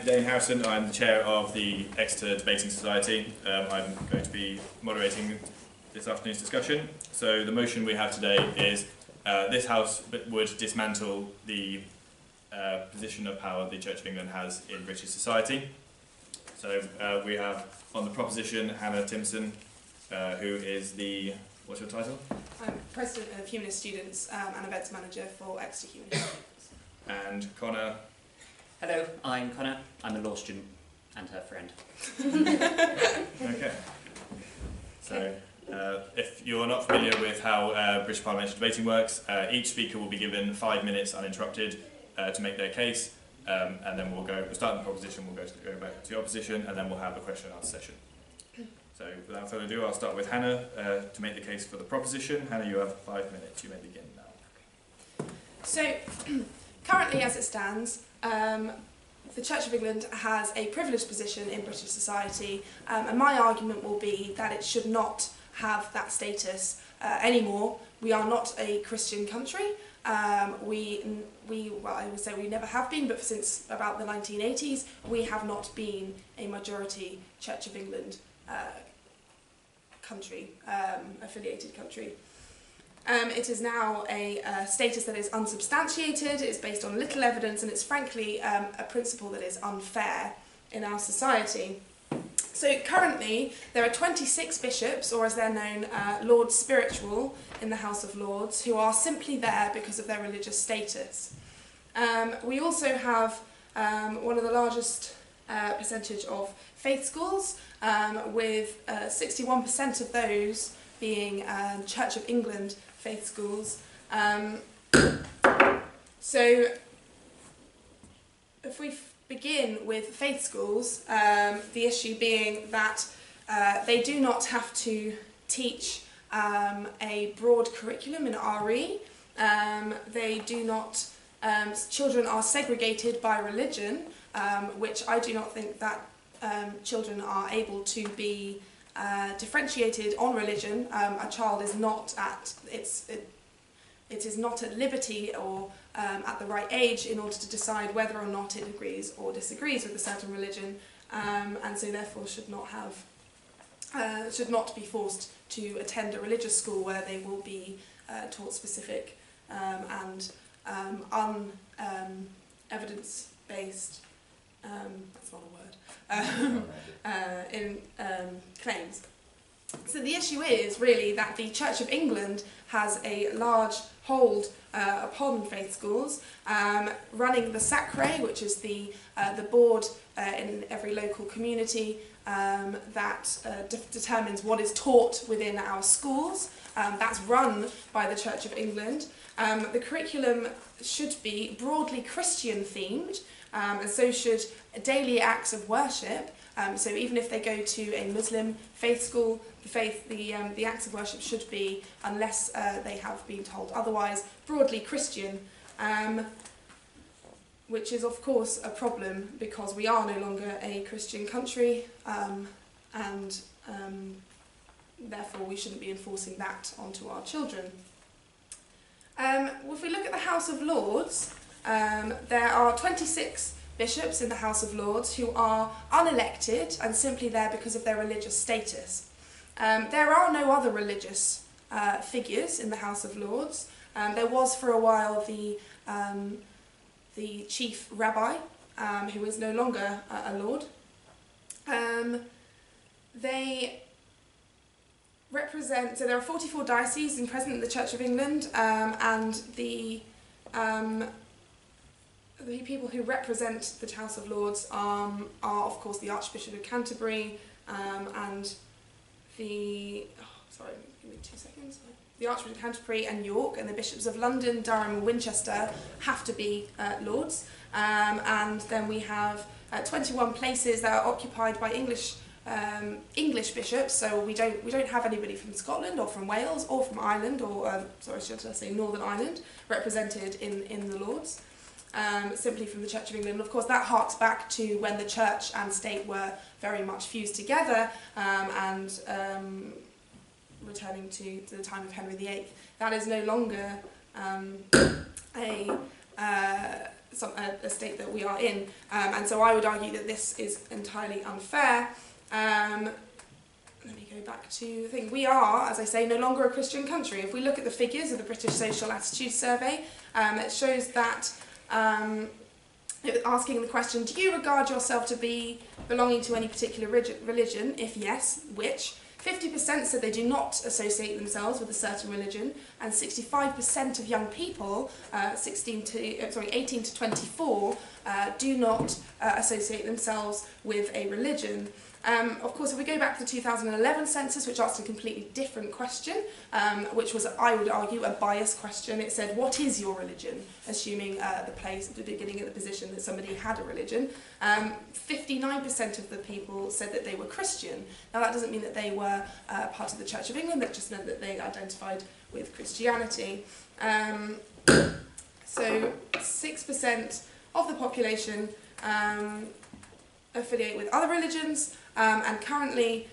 Dane. I'm the chair of the Exeter Debating Society. I'm going to be moderating this afternoon's discussion. So the motion we have today is this House would dismantle the position of power the Church of England has in British society. So we have on the proposition Hannah Timson, who is the, what's your title? I'm President of Humanist Students and Events Manager for Exeter Humanist. And Connor. Hello, I'm Connor. I'm a law student and her friend. Okay. So, if you're not familiar with how British parliamentary debating works, each speaker will be given 5 minutes uninterrupted to make their case, and then we'll start the proposition, we'll go back to the opposition, and then we'll have a question and answer session. So, without further ado, I'll start with Hannah to make the case for the proposition. Hannah, you have 5 minutes. You may begin now. So, currently as it stands, the Church of England has a privileged position in British society, and my argument will be that it should not have that status anymore. We are not a Christian country. Well, I would say we never have been, but since about the 1980s, we have not been a majority Church of England country, affiliated country. It is now a status that is unsubstantiated, it's based on little evidence, and it's frankly a principle that is unfair in our society. So currently there are 26 bishops, or as they're known, Lords Spiritual, in the House of Lords, who are simply there because of their religious status. We also have one of the largest percentage of faith schools, with 61% of those being Church of England faith schools. So if we begin with faith schools, the issue being that they do not have to teach a broad curriculum in RE. They do not, children are segregated by religion, which I do not think that children are able to be differentiated on religion. A child is not at it is not at liberty or at the right age in order to decide whether or not it agrees or disagrees with a certain religion, and so therefore should not be forced to attend a religious school where they will be taught specific and evidence-based. That's not a word. In claims. So the issue is really that the Church of England has a large hold upon faith schools, running the Sacre, which is the board in every local community that determines what is taught within our schools. That's run by the Church of England. The curriculum should be broadly Christian themed, and so should daily acts of worship. So even if they go to a Muslim faith school, the acts of worship should be, unless they have been told otherwise, broadly Christian, which is of course a problem because we are no longer a Christian country, and therefore we shouldn't be enforcing that onto our children. If we look at the House of Lords, there are 26 bishops in the House of Lords who are unelected and simply there because of their religious status. There are no other religious figures in the House of Lords. There was for a while the chief rabbi, who is no longer a lord. They represent, so there are 44 dioceses present in the Church of England, and the people who represent the House of Lords are of course the Archbishop of Canterbury and the Archbishop of Canterbury and York, and the Bishops of London, Durham and Winchester have to be Lords, and then we have 21 places that are occupied by English bishops. So we don't have anybody from Scotland or from Wales or from Ireland, or should I say Northern Ireland, represented in the Lords. Simply from the Church of England. And of course that harks back to when the Church and state were very much fused together, and returning to the time of Henry VIII. That is no longer a state that we are in. And so I would argue that this is entirely unfair. Let me go back to the thing. We are, as I say, no longer a Christian country. If we look at the figures of the British Social Attitudes Survey, it shows that it was asking the question, do you regard yourself to be belonging to any particular religion? If yes, which? 50% said they do not associate themselves with a certain religion, and 65% of young people, 18 to 24, do not associate themselves with a religion. Of course, if we go back to the 2011 census, which asked a completely different question, which was, I would argue, a biased question. It said, what is your religion? Assuming the place at the beginning of the position that somebody had a religion. 59% of the people said that they were Christian. Now, that doesn't mean that they were part of the Church of England, that just meant that they identified with Christianity. So 6% of the population affiliate with other religions, and currently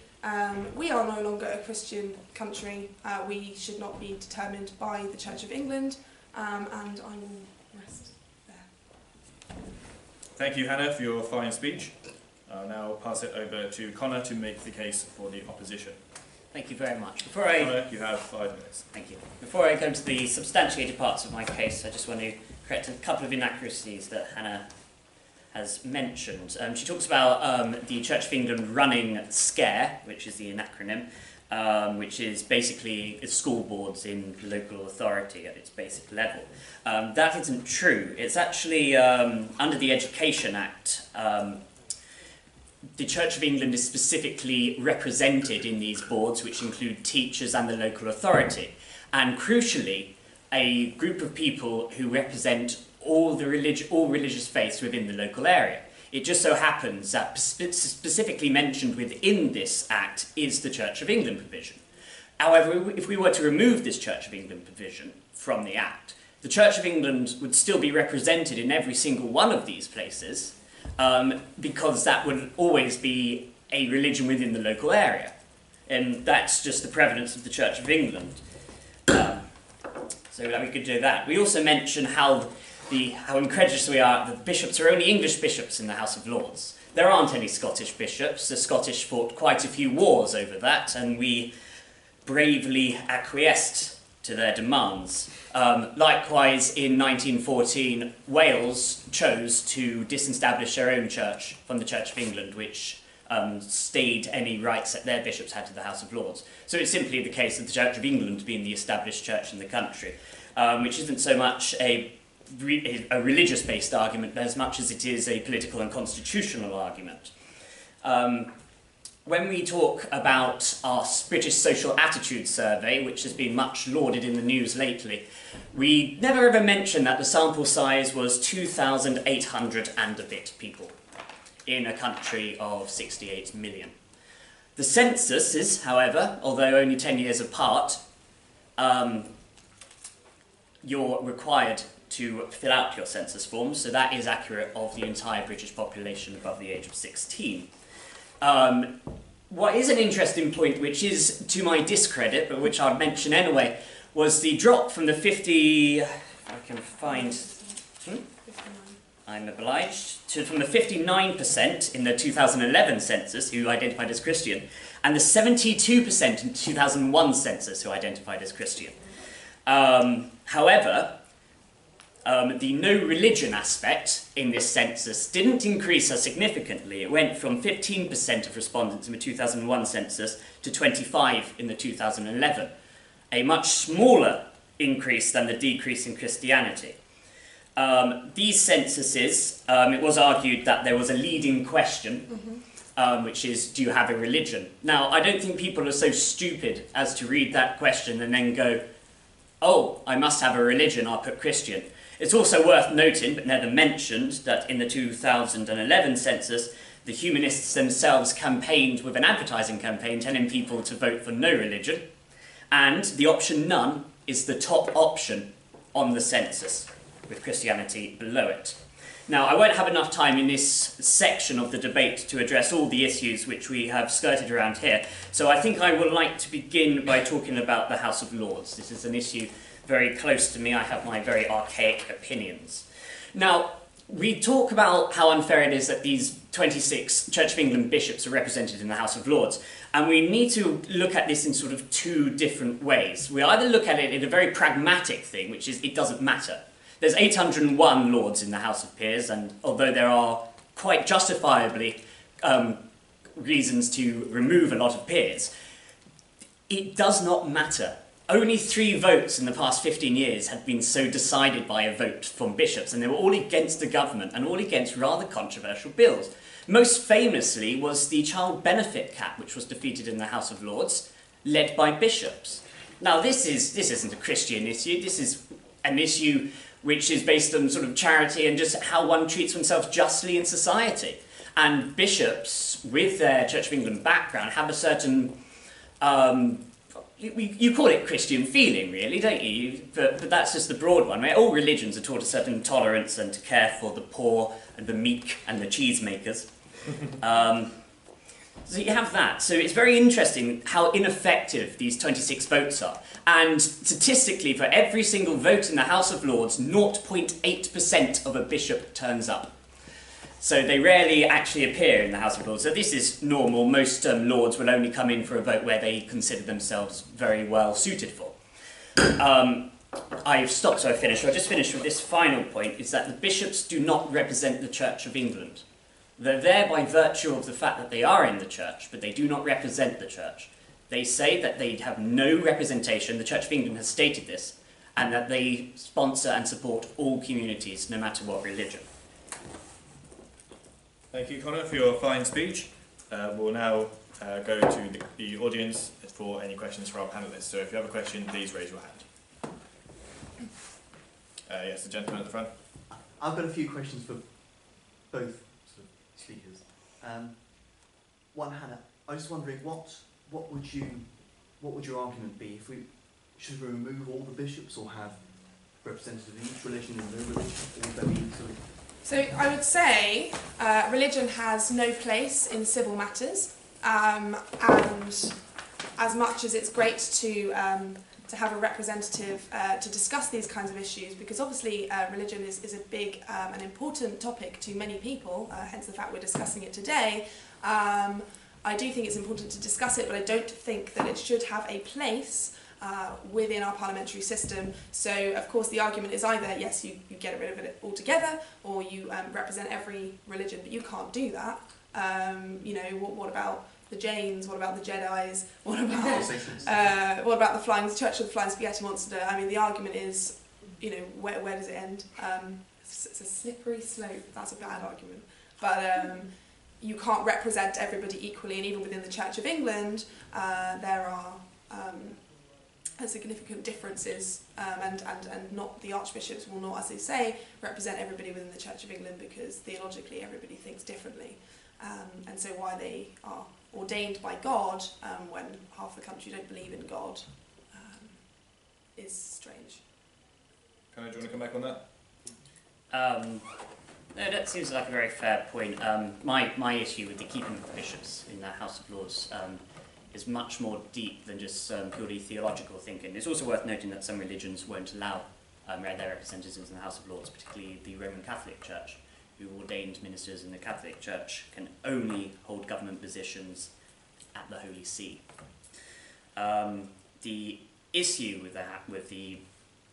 we are no longer a Christian country. We should not be determined by the Church of England, and I will rest there. Thank you, Hannah, for your fine speech. I'll now pass it over to Connor to make the case for the opposition. Thank you very much. Connor, you have 5 minutes. Thank you. Before I go into the substantiated parts of my case, I just want to correct a couple of inaccuracies that Hannah has mentioned. She talks about the Church of England running SCARE, which is the acronym, which is basically school boards in local authority at its basic level. That isn't true. It's actually, under the Education Act, the Church of England is specifically represented in these boards, which include teachers and the local authority. And crucially, a group of people who represent all religious faiths within the local area. It just so happens that specifically mentioned within this Act is the Church of England provision. However, if we were to remove this Church of England provision from the Act, the Church of England would still be represented in every single one of these places, because that would always be a religion within the local area. And that's just the prevalence of the Church of England. So we could do that. We also mention how incredulous we are that the bishops are only English bishops in the House of Lords. There aren't any Scottish bishops. The Scottish fought quite a few wars over that, and we bravely acquiesced to their demands. Likewise, in 1914, Wales chose to disestablish their own church from the Church of England, which stayed any rights that their bishops had to the House of Lords. So it's simply the case of the Church of England being the established church in the country, which isn't so much a religious-based argument as much as it is a political and constitutional argument. When we talk about our British Social Attitudes Survey, which has been much lauded in the news lately, we never ever mention that the sample size was 2,800 and a bit people in a country of 68 million. The censuses, however, although only 10 years apart, you're required to fill out your census forms, so that is accurate of the entire British population above the age of 16. What is an interesting point, which is to my discredit, but which I'd mention anyway, was the drop from the 50... If I can find... I'm obliged. From the 59% in the 2011 census who identified as Christian, and the 72% in the 2001 census who identified as Christian. However, the no religion aspect in this census didn't increase as significantly. It went from 15% of respondents in the 2001 census to 25% in the 2011. A much smaller increase than the decrease in Christianity. These censuses, it was argued that there was a leading question, which is, do you have a religion? Now, I don't think people are so stupid as to read that question and then go, oh, I must have a religion, I'll put Christian. It's also worth noting, but never mentioned, that in the 2011 census, the Humanists themselves campaigned with an advertising campaign telling people to vote for no religion, and the option none is the top option on the census, with Christianity below it. Now, I won't have enough time in this section of the debate to address all the issues which we have skirted around here, so I think I would like to begin by talking about the House of Lords. This is an issue very close to me. I have my very archaic opinions. Now, we talk about how unfair it is that these 26 Church of England bishops are represented in the House of Lords, and we need to look at this in sort of two different ways. We either look at it in a very pragmatic thing, which is it doesn't matter. There's 801 Lords in the House of Peers, and although there are quite justifiably reasons to remove a lot of peers, it does not matter. Only 3 votes in the past 15 years had been so decided by a vote from bishops, and they were all against the government and all against rather controversial bills. Most famously was the child benefit cap, which was defeated in the House of Lords, led by bishops. Now, this isn't a Christian issue. This is an issue which is based on sort of charity and just how one treats oneself justly in society. And bishops, with their Church of England background, have a certain you call it Christian feeling, really, don't you? But that's just the broad one, right? All religions are taught a certain tolerance and to care for the poor and the meek and the cheesemakers. So you have that. So it's very interesting how ineffective these 26 votes are. And statistically, for every single vote in the House of Lords, 0.8% of a bishop turns up. So they rarely actually appear in the House of Lords. So this is normal. Most Lords will only come in for a vote where they consider themselves very well suited for. I've stopped, so I've finished. I'll just finish with this final point, is that the bishops do not represent the Church of England. They're there by virtue of the fact that they are in the Church, but they do not represent the Church. They say that they have no representation, the Church of England has stated this, and that they sponsor and support all communities, no matter what religion. Thank you, Connor, for your fine speech. We'll now go to the audience for any questions for our panellists. So if you have a question, please raise your hand. Yes, the gentleman at the front. I've got a few questions for both sort of speakers. One, Hannah, I was wondering what would your argument be if should we remove all the bishops or have representatives of each religion and no religion, or would there be sort of... So I would say religion has no place in civil matters, and as much as it's great to have a representative to discuss these kinds of issues, because obviously religion is a big and important topic to many people, hence the fact we're discussing it today. I do think it's important to discuss it, but I don't think that it should have a place within our parliamentary system. So, of course, the argument is either, yes, you get rid of it altogether, or you represent every religion, but you can't do that. You know, what about the Jains? What about the Jedis? What about the Church of the Flying Spaghetti Monster? I mean, the argument is, you know, where does it end? It's a slippery slope. That's a bad argument. But you can't represent everybody equally, and even within the Church of England, there are significant differences, and not the archbishops will not, as they say, represent everybody within the Church of England, because theologically everybody thinks differently, and so why they are ordained by God when half the country don't believe in God is strange. Can I do you want to come back on that? No, that seems like a very fair point. My issue with the keeping of bishops in the House of Lords is much more deep than just purely theological thinking. It's also worth noting that some religions won't allow their representatives in the House of Lords, particularly the Roman Catholic Church, who ordained ministers in the Catholic Church can only hold government positions at the Holy See. The issue with the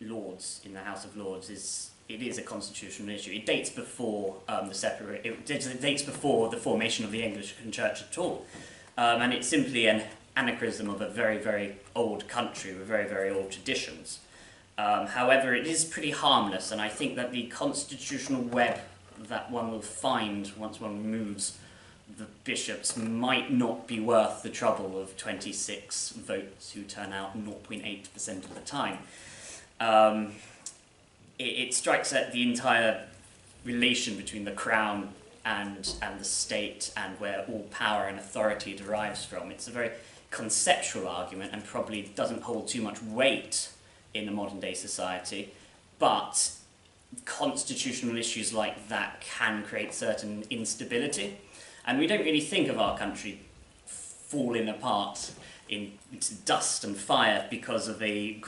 Lords in the House of Lords is a constitutional issue. It dates before it dates before the formation of the Anglican Church at all. And it's simply an anachronism of a very, very old country with very, very old traditions. However, it is pretty harmless, and I think that the constitutional web that one will find once one removes the bishops might not be worth the trouble of 26 votes who turn out 0.8% of the time. It strikes at the entire relation between the crown and the state, and where all power and authority derives from. It's a very conceptual argument and probably doesn't hold too much weight in a modern day society, but constitutional issues like that can create certain instability, and we don't really think of our country falling apart into dust and fire because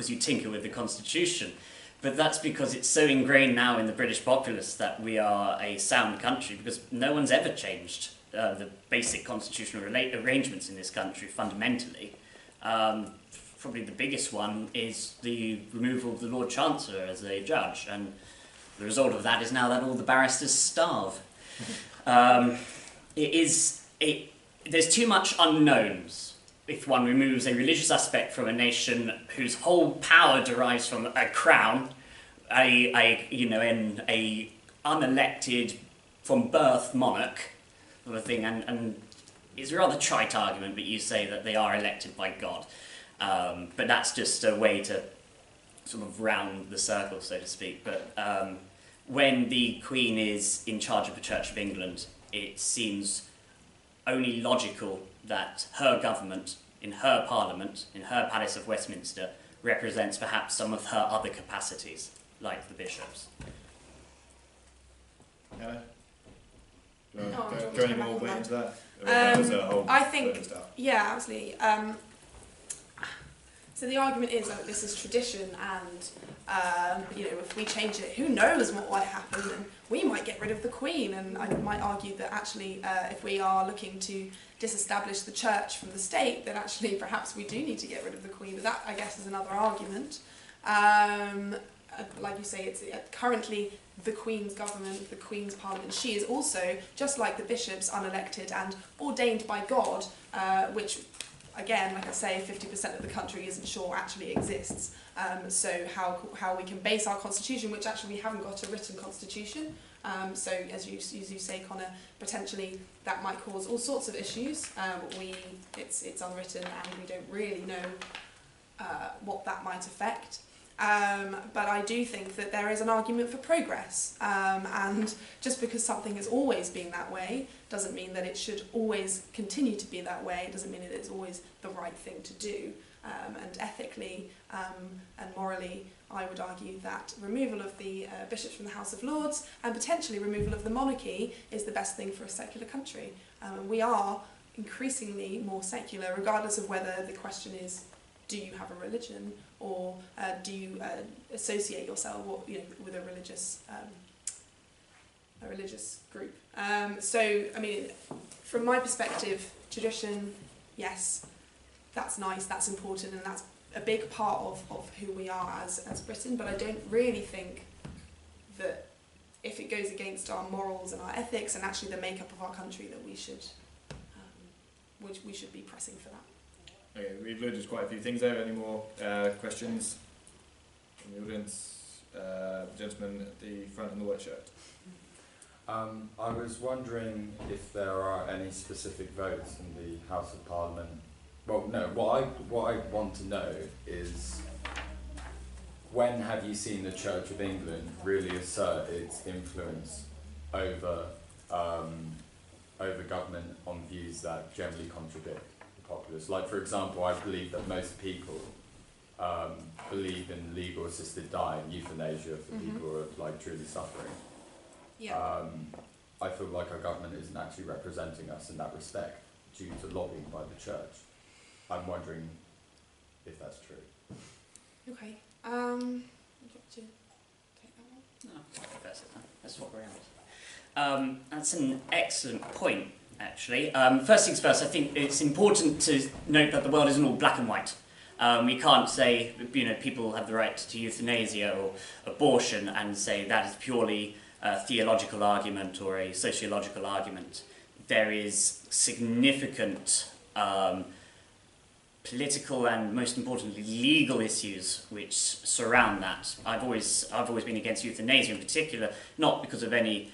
you tinker with the constitution. But that's because it's so ingrained now in the British populace that we are a sound country, because no one's ever changed the basic constitutional arrangements in this country fundamentally. Probably the biggest one is the removal of the Lord Chancellor as a judge, and the result of that is now that all the barristers starve. There's too much unknowns if one removes a religious aspect from a nation whose whole power derives from a crown, an unelected, from birth monarch sort of thing, and it's a rather trite argument, but you say that they are elected by God. But that's just a way to sort of round the circle, so to speak. But when the Queen is in charge of the Church of England, it seems only logical that her government, in her Parliament, in her Palace of Westminster, represents perhaps some of her other capacities, like the bishops. Yeah. Oh, Go any more way into that? I think, yeah, absolutely. So the argument is that this is tradition, and if we change it, who knows what might happen, and we might get rid of the Queen. And I might argue that actually, if we are looking to disestablish the Church from the state, then actually perhaps we do need to get rid of the Queen. But that, I guess, is another argument. Like you say, it's currently the Queen's government, the Queen's Parliament. She is also, just like the bishops, unelected and ordained by God, which, again, like I say, 50% of the country isn't sure actually exists. So how we can base our constitution, which actually we haven't got a written constitution. So as you say, Connor, potentially that might cause all sorts of issues. It's unwritten, and we don't really know what that might affect. But I do think that there is an argument for progress, and just because something has always been that way doesn't mean that it should always continue to be that way. It doesn't mean it is always the right thing to do. And ethically and morally, I would argue that removal of the bishops from the House of Lords and potentially removal of the monarchy is the best thing for a secular country. We are increasingly more secular, regardless of whether the question is, do you have a religion, or do you associate yourself with a religious group? So, I mean, from my perspective, tradition, yes, that's nice, that's important, and that's a big part of who we are as Britain, but I don't really think that if it goes against our morals and our ethics and actually the makeup of our country, that we should be pressing for that. Okay, we've loaded quite a few things there. Any more questions from the audience? The gentleman at the front in the white shirt. I was wondering if there are any specific votes in the House of Parliament. Well, no, what I want to know is, when have you seen the Church of England really assert its influence over government on views that generally contradict the populace? Like, for example, I believe that most people believe in legal assisted dying, euthanasia for people who are truly suffering. Yeah. I feel like our government isn't actually representing us in that respect due to lobbying by the church. I'm wondering if that's true. Okay. Would you like to take that one? No, that's it. That's what we're at. That's an excellent point, actually. First things first, I think it's important to note that the world isn't all black and white. We can't say, people have the right to euthanasia or abortion and say that is purely a theological argument or a sociological argument. There is significant political and, most importantly, legal issues which surround that. I've always been against euthanasia in particular, not because of any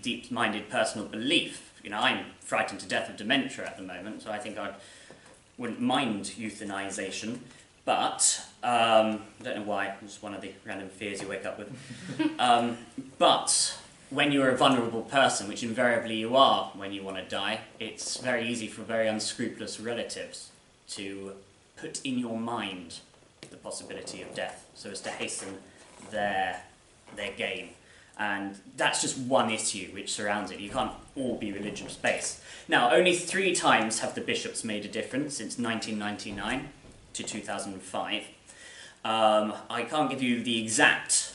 deep-minded personal belief. I'm frightened to death of dementia at the moment, so I think I wouldn't mind euthanization. But I don't know why. It's one of the random fears you wake up with. But when you're a vulnerable person, which invariably you are when you want to die, it's very easy for very unscrupulous relatives to put in your mind the possibility of death so as to hasten their gain. And that's just one issue which surrounds it. You can't all be religious-based. Now, only 3 times have the bishops made a difference since 1999 to 2005. I can't give you the exact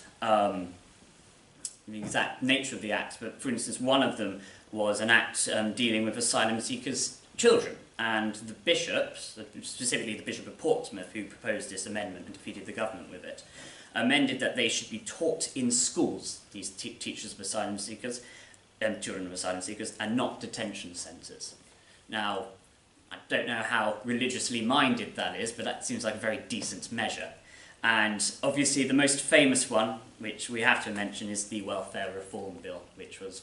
nature of the acts, but for instance, one of them was an act dealing with asylum seekers' children, and the bishops, specifically the Bishop of Portsmouth, who proposed this amendment and defeated the government with it, amended that they should be taught in schools, these teachers of asylum seekers, children of asylum seekers, and not detention centres. Now, I don't know how religiously minded that is, but that seems like a very decent measure. And obviously the most famous one, which we have to mention, is the Welfare Reform Bill, which was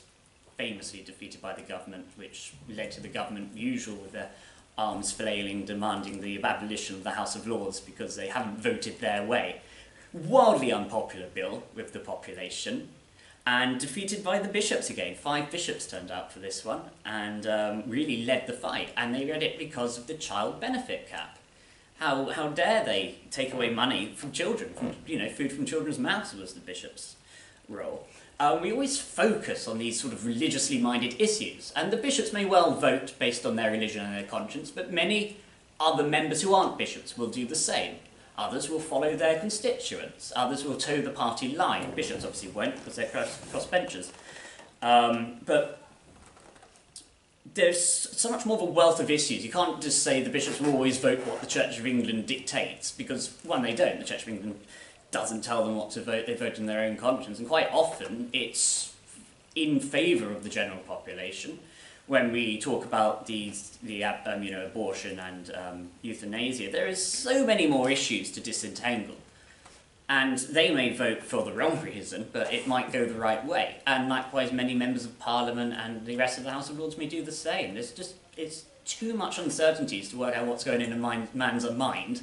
famously defeated by the government, which led to the government usual with their arms flailing, demanding the abolition of the House of Lords because they haven't voted their way. Wildly unpopular bill with the population, and defeated by the bishops again. 5 bishops turned out for this one, and really led the fight, and they read it because of the child benefit cap. How dare they take away money from children, food from children's mouths was the bishop's role. We always focus on these sort of religiously minded issues, and the bishops may well vote based on their religion and their conscience, but many other members who aren't bishops will do the same. Others will follow their constituents, others will toe the party line. Bishops obviously won't because they're crossbenchers. But there's so much more of a wealth of issues. You can't just say the bishops will always vote what the Church of England dictates, because, one, they don't. The Church of England doesn't tell them what to vote, they vote in their own conscience, and quite often it's in favour of the general population. When we talk about the abortion and euthanasia, there is so many more issues to disentangle. And they may vote for the wrong reason, but it might go the right way. And likewise, many members of Parliament and the rest of the House of Lords may do the same. It's too much uncertainties to work out what's going in a man's mind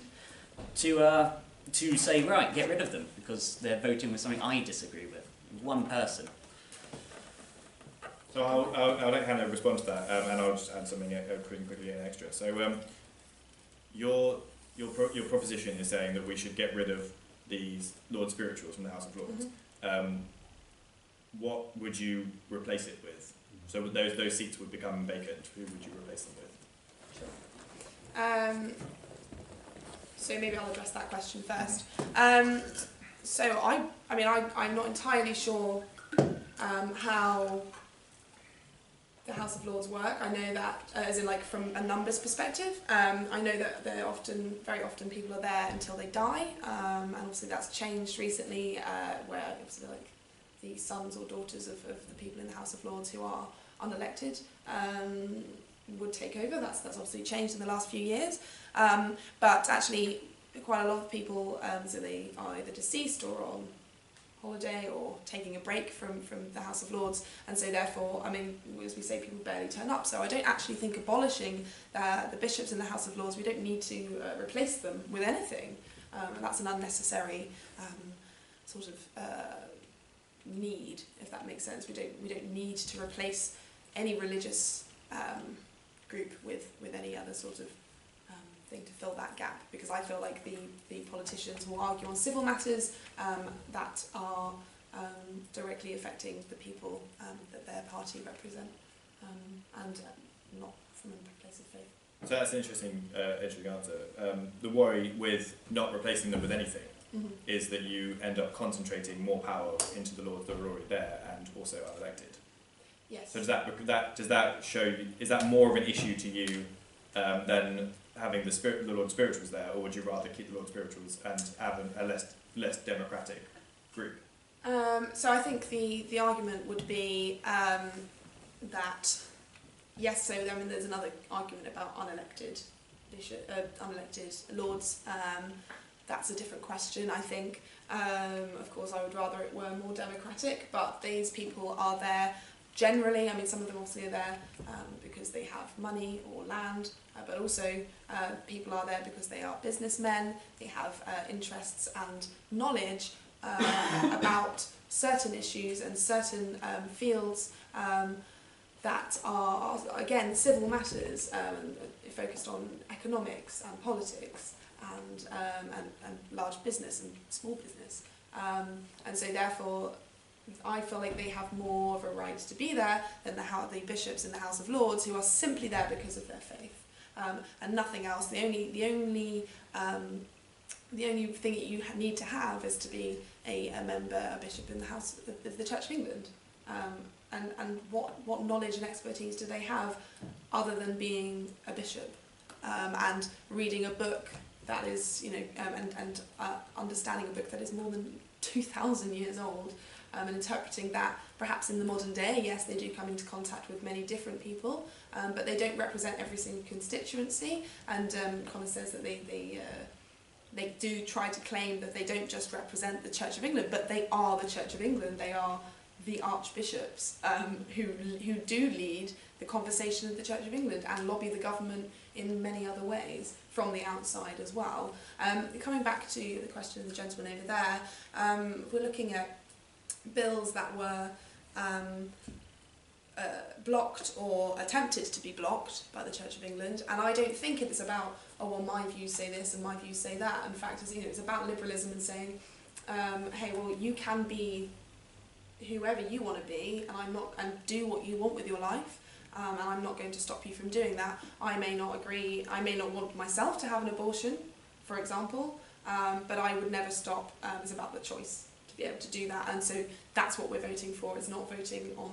to say, right, get rid of them, because they're voting with something I disagree with. One person. So I'll let Hannah respond to that, and I'll just add something quickly in extra. So your proposition is saying that we should get rid of these Lord Spirituals from the House of Lords. Mm-hmm. What would you replace it with? So those seats would become vacant. Who would you replace them with? Sure. So maybe I'll address that question first. So I'm not entirely sure how the House of Lords work. I know that, as in like from a numbers perspective, I know that very often people are there until they die, and obviously that's changed recently, where obviously like the sons or daughters of the people in the House of Lords who are unelected would take over. That's obviously changed in the last few years, but actually quite a lot of people, so they are either deceased or on holiday or taking a break from the House of Lords, and so therefore, I mean, as we say, people barely turn up. So I don't actually think abolishing the bishops in the House of Lords, we don't need to replace them with anything. And that's an unnecessary sort of need, if that makes sense. We don't need to replace any religious group with any other sort of thing to fill that gap, because I feel like the politicians will argue on civil matters that are directly affecting the people that their party represent, and not from a place of faith. So that's an interesting answer. The worry with not replacing them with anything is that you end up concentrating more power into the Lords that are already there and also unelected. Yes. So does that show you, is that more of an issue to you than having the Lord Spirituals there, or would you rather keep the Lord Spirituals and have a less democratic group? So I think the argument would be that yes. So I mean, there's another argument about unelected lords. That's a different question, I think. Of course, I would rather it were more democratic, but these people are there generally. I mean, some of them obviously are there because they have money or land, but also people are there because they are businessmen. They have interests and knowledge about certain issues and certain fields that are, again, civil matters, focused on economics and politics and large business and small business. And so therefore, I feel like they have more of a right to be there than the bishops in the House of Lords, who are simply there because of their faith and nothing else. The only the only thing that you need to have is to be a member, a bishop in the House of the Church of England. And what knowledge and expertise do they have other than being a bishop and reading a book that is, and understanding a book that is more than 2,000 years old, and interpreting that perhaps in the modern day. Yes, they do come into contact with many different people, but they don't represent every single constituency. And Connor says that they do try to claim that they don't just represent the Church of England, but they are the Church of England. They are the archbishops who do lead the conversation of the Church of England and lobby the government in many other ways from the outside as well. Coming back to the question of the gentleman over there, we're looking at bills that were blocked or attempted to be blocked by the Church of England, and I don't think it's about, oh well, my views say this and my views say that. In fact, it's about liberalism and saying, hey, well, you can be whoever you want to be, and do what you want with your life, and I'm not going to stop you from doing that. I may not agree, I may not want myself to have an abortion, for example, but I would never stop. It's about the choice to be able to do that, and so that's what we're voting for. It's not voting on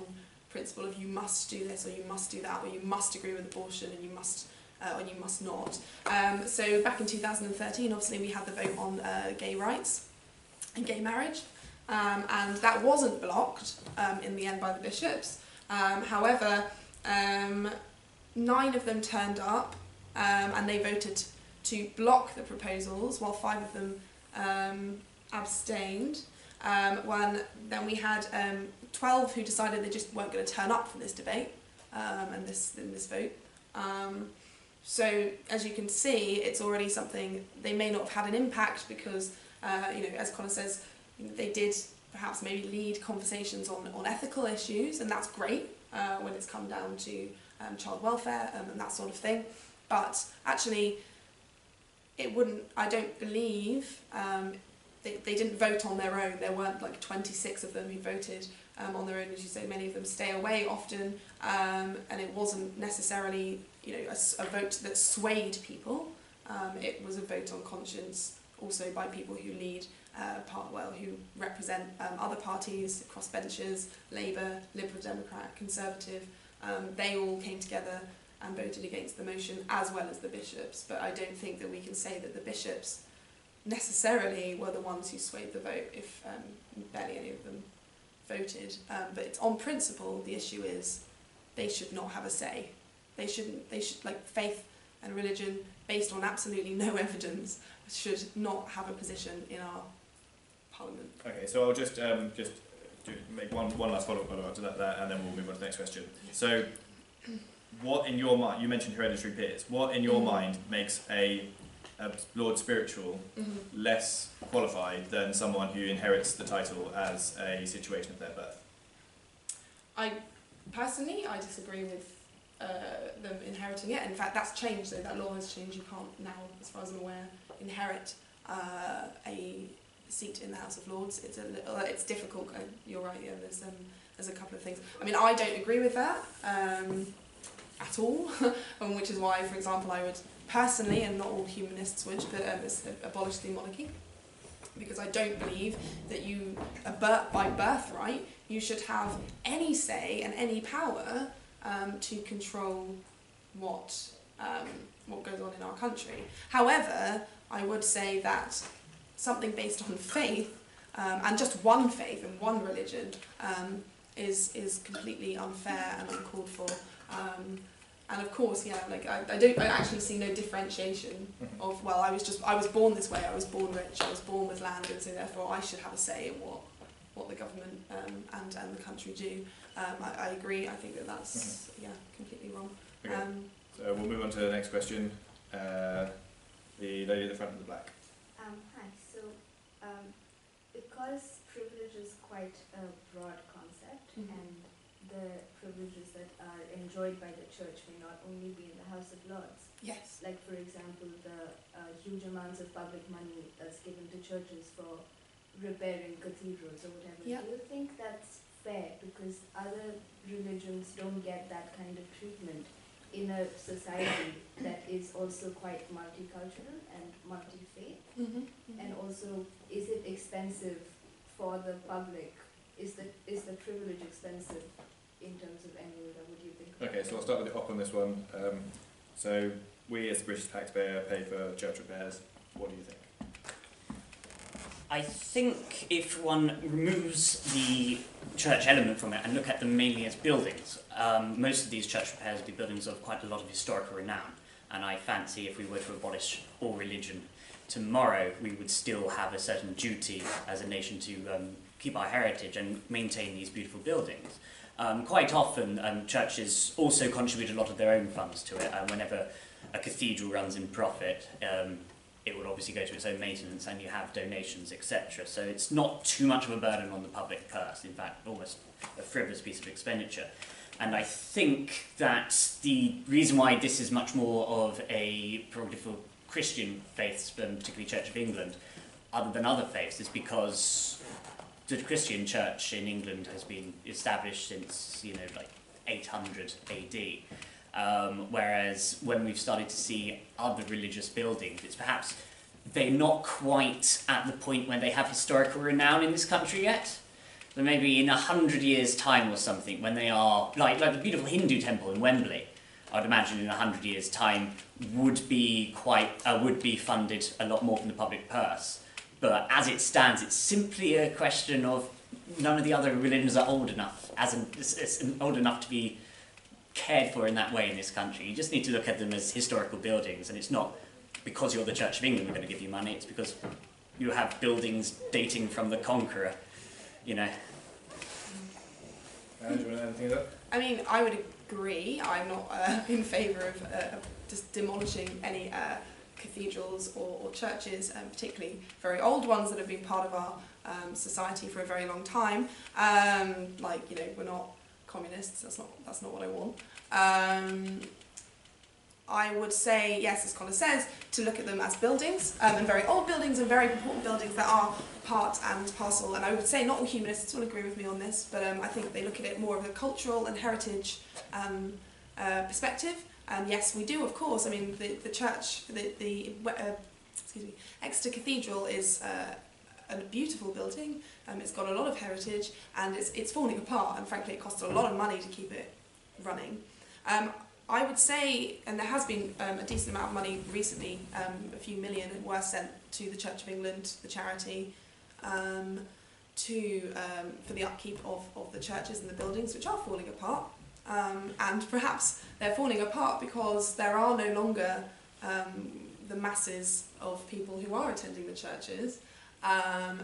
principle of you must do this or you must do that or you must agree with abortion and you must or you must not. So back in 2013, obviously we had the vote on gay rights and gay marriage, and that wasn't blocked in the end by the bishops. However, 9 of them turned up and they voted to block the proposals, while 5 of them abstained. Then we had 12 who decided they just weren't going to turn up for this debate and this vote. So as you can see, it's already something. They may not have had an impact because, as Connor says, they did perhaps maybe lead conversations on ethical issues, and that's great when it's come down to child welfare and that sort of thing. But actually, it wouldn't. I don't believe. They didn't vote on their own. There weren't like 26 of them who voted on their own. As you say, many of them stay away often, and it wasn't necessarily a vote that swayed people. It was a vote on conscience, also by people who lead who represent other parties, crossbenchers, Labour, Liberal Democrat, Conservative. They all came together and voted against the motion, as well as the bishops. But I don't think that we can say that the bishops necessarily were the ones who swayed the vote if barely any of them voted. But it's on principle, the issue is they should not have a say. They should, like, faith and religion based on absolutely no evidence should not have a position in our parliament. Okay, so I'll just make one last follow-up to that, and then we'll move on to the next question. So, what in your mind, you mentioned hereditary peers, what in your mind makes a Lord Spiritual less qualified than someone who inherits the title as a situation of their birth? I disagree with them inheriting it. In fact, that's changed, though. That law has changed. You can't now, as far as I'm aware, inherit a seat in the House of Lords. It's difficult. You're right. Yeah, there's a couple of things. I mean, I don't agree with that at all, which is why, for example, I would personally, and not all humanists would, but abolish the monarchy, because I don't believe that you, by birthright, you should have any say and any power to control what goes on in our country. However, I would say that something based on faith, and just one faith and one religion, is completely unfair and uncalled for. And of course, yeah, like I actually see no differentiation of, well, I was born this way, I was born rich, I was born with land, and so therefore I should have a say in what the government and the country do. I agree. I think that's completely wrong. Okay. So we'll move on to the next question. The lady at the front of the black. Hi. So because privilege is quite a broad concept, and the privileges that are enjoyed by the church may not only be in the House of Lords. Yes. Like, for example, the huge amounts of public money that's given to churches for repairing cathedrals or whatever. Yep. Do you think that's fair? Because other religions don't get that kind of treatment, in a society that is also quite multicultural and multi-faith? And also, is it expensive for the public? Is the privilege expensive in terms of annual, or what do you think? Okay, so I'll start with the op on this one. So we as the British taxpayer pay for church repairs. What do you think? I think if one removes the church element from it and look at them mainly as buildings, most of these church repairs would be buildings of quite a lot of historical renown. And I fancy if we were to abolish all religion tomorrow, we would still have a certain duty as a nation to keep our heritage and maintain these beautiful buildings. Quite often, churches also contribute a lot of their own funds to it. Whenever a cathedral runs in profit, it will obviously go to its own maintenance, and you have donations, etc. So it's not too much of a burden on the public purse. In fact, almost a frivolous piece of expenditure. And I think that the reason why this is much more of a prerogative for Christian faiths, particularly Church of England, other than other faiths, is because the Christian church in England has been established since, 800 AD. Whereas when we've started to see other religious buildings, it's perhaps they're not quite at the point where they have historical renown in this country yet. So maybe in 100 years' time or something, when they are, like the beautiful Hindu temple in Wembley, I'd imagine in 100 years' time would be funded a lot more from the public purse. But as it stands, it's simply a question of none of the other religions are old enough, old enough to be cared for in that way in this country. You just need to look at them as historical buildings, and it's not because you're the Church of England we're going to give you money, it's because you have buildings dating from the conqueror, Do you want to add anything to that? I mean, I would agree. I'm not in favour of just demolishing any cathedrals or churches, particularly very old ones that have been part of our society for a very long time. We're not communists. That's not what I want. I would say, yes, as Connor says, to look at them as buildings, and very old buildings and very important buildings that are part and parcel. And I would say not all humanists will agree with me on this, but I think they look at it more of a cultural and heritage perspective. And yes, we do, of course. I mean, the church, Exeter Cathedral is a beautiful building. It's got a lot of heritage, and it's falling apart. And frankly, it costs a lot of money to keep it running. I would say, and there has been a decent amount of money recently, a few million, were sent to the Church of England, the charity, for the upkeep of the churches and the buildings, which are falling apart. And perhaps they're falling apart because there are no longer the masses of people who are attending the churches.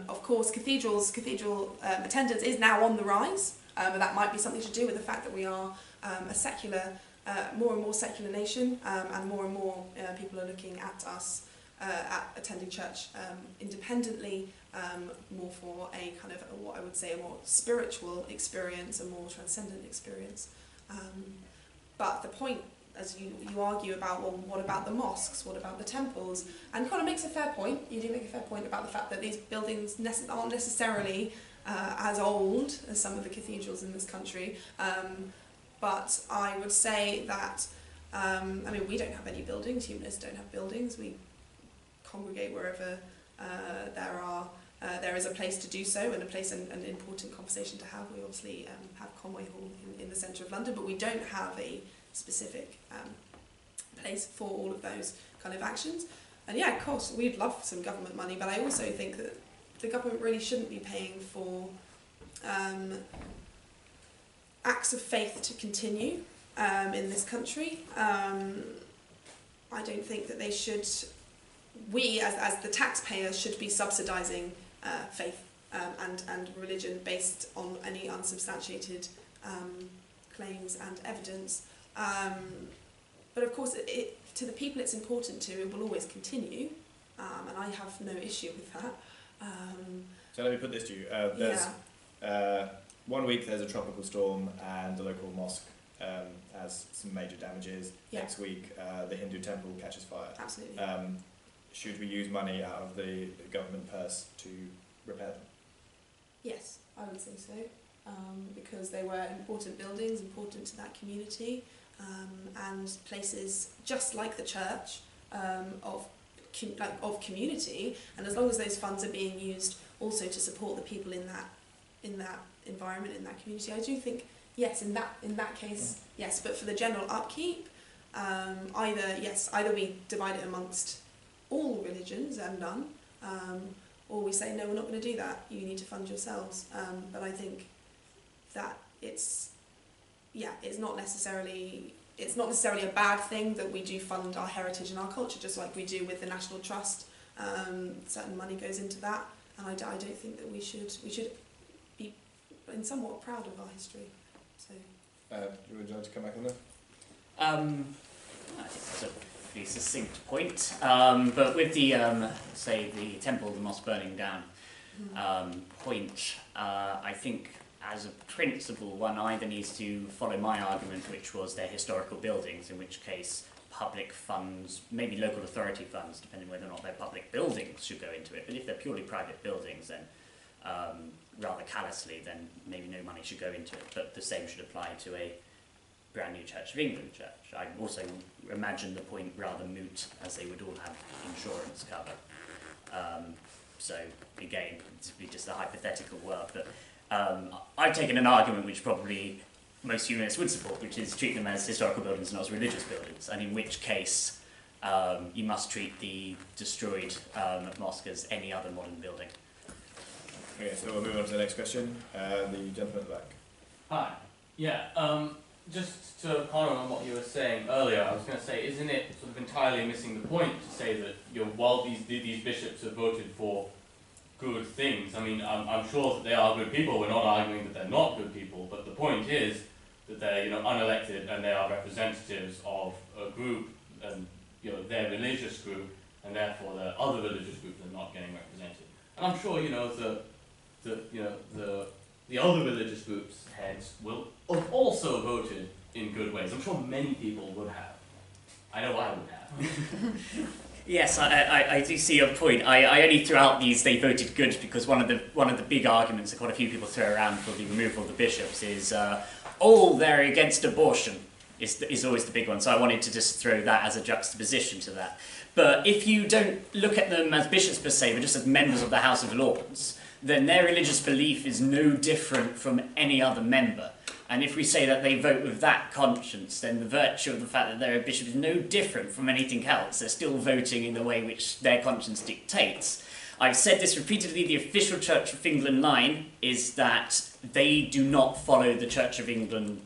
Of course, cathedral attendance is now on the rise, but that might be something to do with the fact that we are a secular, more and more secular nation, and more people are looking at us at attending church independently, more for a kind of what I would say a more spiritual experience, a more transcendent experience. But the point, as you argue about, well, what about the mosques, what about the temples? And Connor makes a fair point. You do make a fair point about the fact that these buildings aren't necessarily as old as some of the cathedrals in this country. But I would say that, we don't have any buildings. Humanists don't have buildings. We congregate wherever there is a place to do so, and a place and an important conversation to have. We obviously have Conway Hall in the centre of London, but we don't have a specific place for all of those kind of actions. And yeah, of course, we'd love some government money, but I also think that the government really shouldn't be paying for acts of faith to continue in this country. I don't think that they should, we as the taxpayers should be subsidising faith and religion based on any unsubstantiated claims and evidence. But of course, to the people it's important to, it will always continue, and I have no issue with that. So let me put this to you. There's 1 week there's a tropical storm and the local mosque has some major damages. Yeah. Next week the Hindu temple catches fire. Absolutely. Should we use money out of the government purse to repair them? Yes, I would say so, because they were important buildings, important to that community, and places just like the church of community, and as long as those funds are being used also to support the people in that environment, in that community, I do think yes, in that case yes. But for the general upkeep, either we divide it amongst all religions and none, or we say no, we're not going to do that. You need to fund yourselves. But I think that it's not necessarily a bad thing that we do fund our heritage and our culture, just like we do with the National Trust. Certain money goes into that, and I don't think that we should be somewhat proud of our history. So, would you like to come back on that? I think that's a pretty succinct point. But with the say the temple, the mosque burning down point, I think, as a principle, one either needs to follow my argument, which was they're historical buildings, in which case public funds, maybe local authority funds, depending whether or not they're public buildings, should go into it. But if they're purely private buildings, then rather callously, then maybe no money should go into it. But the same should apply to a brand new Church of England church. I also imagine the point rather moot, as they would all have insurance cover. So again, it's just a hypothetical world, but I've taken an argument which probably most humanists would support, which is treat them as historical buildings and not as religious buildings, and in which case you must treat the destroyed mosque as any other modern building. Okay, so we'll move on to the next question. The gentleman at the back. Hi. Yeah, just to comment on what you were saying earlier, I was going to say, isn't it sort of entirely missing the point to say that while these bishops have voted for good things, I mean, I'm sure that they are good people, we're not arguing that they're not good people, but the point is that they're unelected and they are representatives of a group, and their religious group, and therefore the other religious groups are not getting represented. And I'm sure the other religious groups' heads will have also voted in good ways. I'm sure many people would have. I know I would have. Yes, I do see your point. I only threw out these they voted good because one of the big arguments that quite a few people throw around for the removal of the bishops is they're against abortion is always the big one. So I wanted to just throw that as a juxtaposition to that. But if you don't look at them as bishops per se, but just as members of the House of Lords, then their religious belief is no different from any other member. And if we say that they vote with that conscience, then the virtue of the fact that they're a bishop is no different from anything else. They're still voting in the way which their conscience dictates. I've said this repeatedly, the official Church of England line is that they do not follow the Church of England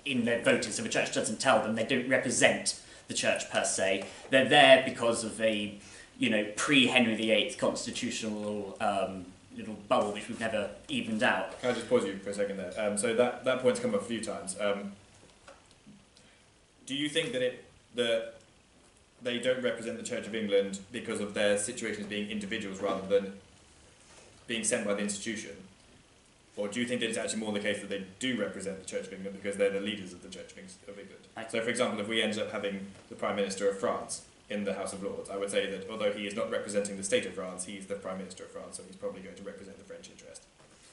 in their voting. So the Church doesn't tell them, they don't represent the Church per se. They're there because of a pre-Henry VIII constitutional little bubble which we've never evened out. Can I just pause you for a second there? So that point's come up a few times. Do you think that they don't represent the Church of England because of their situation as being individuals rather than being sent by the institution? Or do you think that it's actually more the case that they do represent the Church of England because they're the leaders of the Church of England? So, for example, if we ended up having the Prime Minister of France in the House of Lords, I would say that although he is not representing the state of France, he's the Prime Minister of France, so he's probably going to represent the French interest.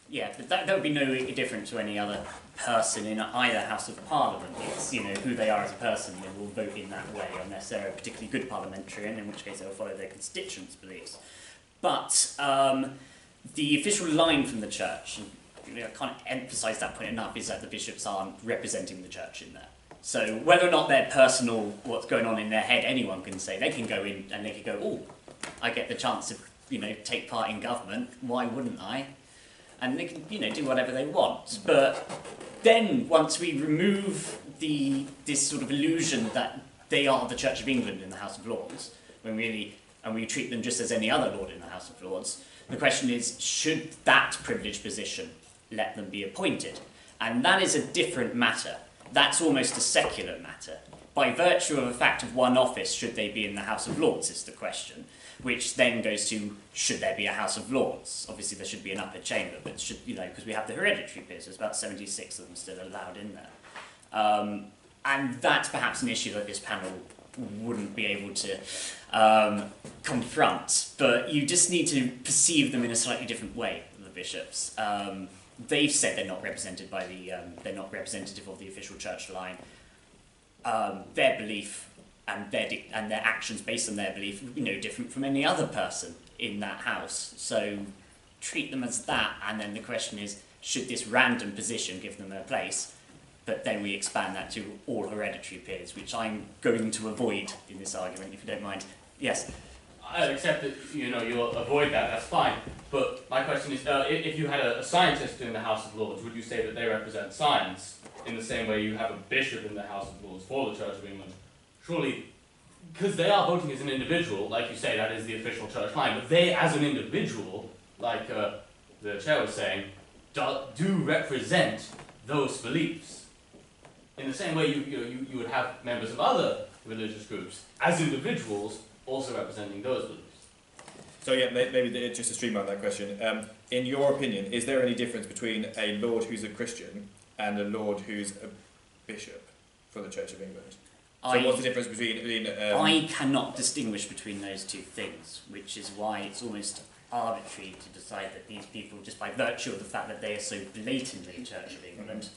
Yeah, but that would be no different to any other person in either House of Parliament. It's who they are as a person. They will vote in that way unless they're a particularly good parliamentarian, in which case they will follow their constituents' beliefs. But the official line from the Church, and I can't emphasise that point enough, is that the bishops aren't representing the Church in there. So whether or not they're personal, what's going on in their head, anyone can say. They can go in and they can go, oh, I get the chance to take part in government. Why wouldn't I? And they can do whatever they want. But then once we remove this sort of illusion that they are the Church of England in the House of Lords, and we treat them just as any other lord in the House of Lords, the question is, should that privileged position let them be appointed? And that is a different matter. That's almost a secular matter. By virtue of a fact of one office, should they be in the House of Lords is the question, which then goes to, should there be a House of Lords? Obviously there should be an upper chamber, but should, because we have the hereditary peers, there's about 76 of them still allowed in there. And that's perhaps an issue that this panel wouldn't be able to confront, but you just need to perceive them in a slightly different way, the bishops. They've said they're not represented by they're not representative of the official church line. their belief and their actions based on their belief would be no different from any other person in that house. So treat them as that, and then the question is, should this random position give them a place? But then we expand that to all hereditary peers, which I'm going to avoid in this argument, if you don't mind. Yes? I accept that you'll avoid that, that's fine. But my question is, if you had a scientist in the House of Lords, would you say that they represent science in the same way you have a bishop in the House of Lords for the Church of England? Surely, because they are voting as an individual, like you say, that is the official church line, but they as an individual, like the chair was saying, do represent those beliefs. In the same way you would have members of other religious groups as individuals also representing those beliefs. So yeah, maybe just to streamline that question, in your opinion, is there any difference between a lord who's a Christian and a lord who's a bishop for the Church of England? So what's the difference between... I cannot distinguish between those two things, which is why it's almost arbitrary to decide that these people, just by virtue of the fact that they are so blatantly Church of England,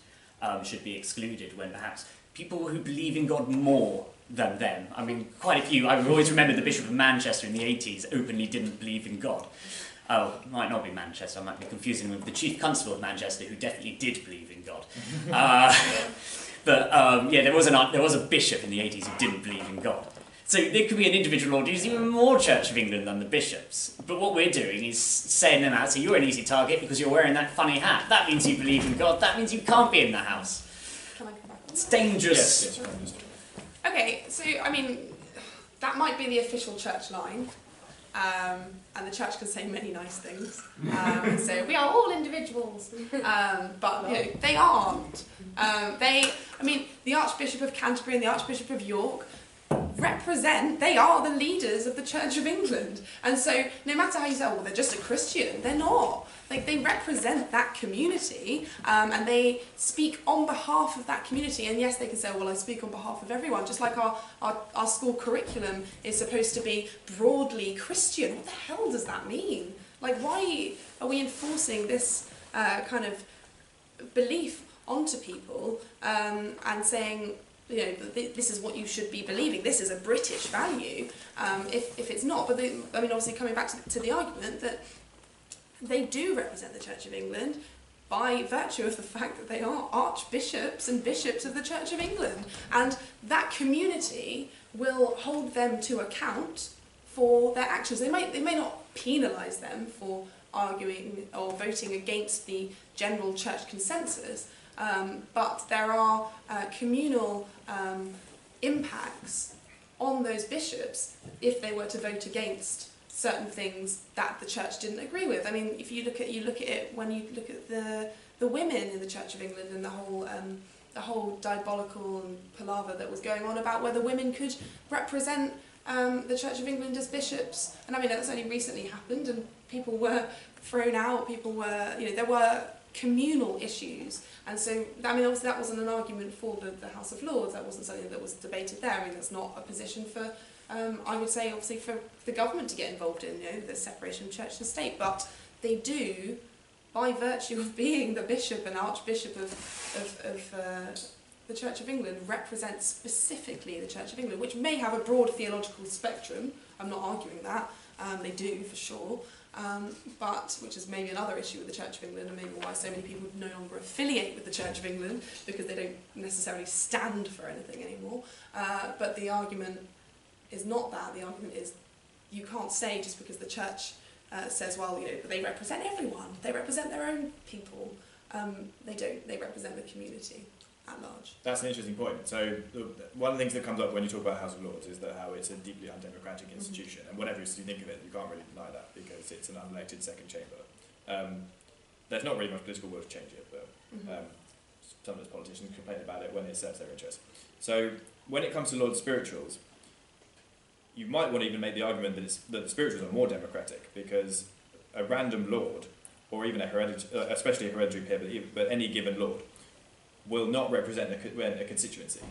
should be excluded, when perhaps people who believe in God more than them, I mean, quite a few, I always remember the Bishop of Manchester in the 80s openly didn't believe in God. Oh, it might not be Manchester, I might be confusing him with the Chief Constable of Manchester, who definitely did believe in God. Yeah, there was a bishop in the 80s who didn't believe in God. So there could be an individual lord who's even more Church of England than the bishops. But what we're doing is saying them out, so you're an easy target because you're wearing that funny hat. That means you believe in God, that means you can't be in the house. Can I come back? It's dangerous. Yes. Okay, so, I mean, that might be the official church line, and the church can say many nice things. So, we are all individuals, but, they aren't. The Archbishop of Canterbury and the Archbishop of York they are the leaders of the Church of England. And so, no matter how you say, they're just a Christian, they're not. Like, they represent that community, and they speak on behalf of that community. And yes, they can say, I speak on behalf of everyone, just like our school curriculum is supposed to be broadly Christian. What the hell does that mean? Like, why are we enforcing this kind of belief onto people and saying, this is what you should be believing, this is a British value, if it's not. But obviously coming back to the argument that they do represent the Church of England by virtue of the fact that they are archbishops and bishops of the Church of England. And that community will hold them to account for their actions. They may not penalise them for arguing or voting against the general church consensus, but there are communal impacts on those bishops if they were to vote against certain things that the church didn't agree with. I mean, if you look at it when you look at the women in the Church of England and the whole diabolical and palaver that was going on about whether women could represent the Church of England as bishops. And I mean, that's only recently happened, and people were thrown out. There were communal issues. And so, obviously that wasn't an argument for the House of Lords. That wasn't something that was debated there. I mean, that's not a position for, I would say, obviously, for the government to get involved in, the separation of church and state. But they do, by virtue of being the bishop and archbishop of the Church of England, represent specifically the Church of England, which may have a broad theological spectrum. I'm not arguing that. They do, for sure. But, which is maybe another issue with the Church of England, and maybe why so many people no longer affiliate with the Church of England, because they don't necessarily stand for anything anymore. But the argument is not that. The argument is, you can't say just because the Church says, they represent everyone, they represent their own people. They don't. They represent the community at large. That's an interesting point. So one of the things that comes up when you talk about House of Lords is that how it's a deeply undemocratic institution, and whatever you think of it, you can't really deny that because it's an unelected second chamber. There's not really much political will to change it, but some of those politicians complain about it when it serves their interests. So when it comes to Lord Spirituals, you might want to even make the argument that the spirituals are more democratic, because a random lord, or even especially a hereditary peer, but any given lord, will not represent a constituency.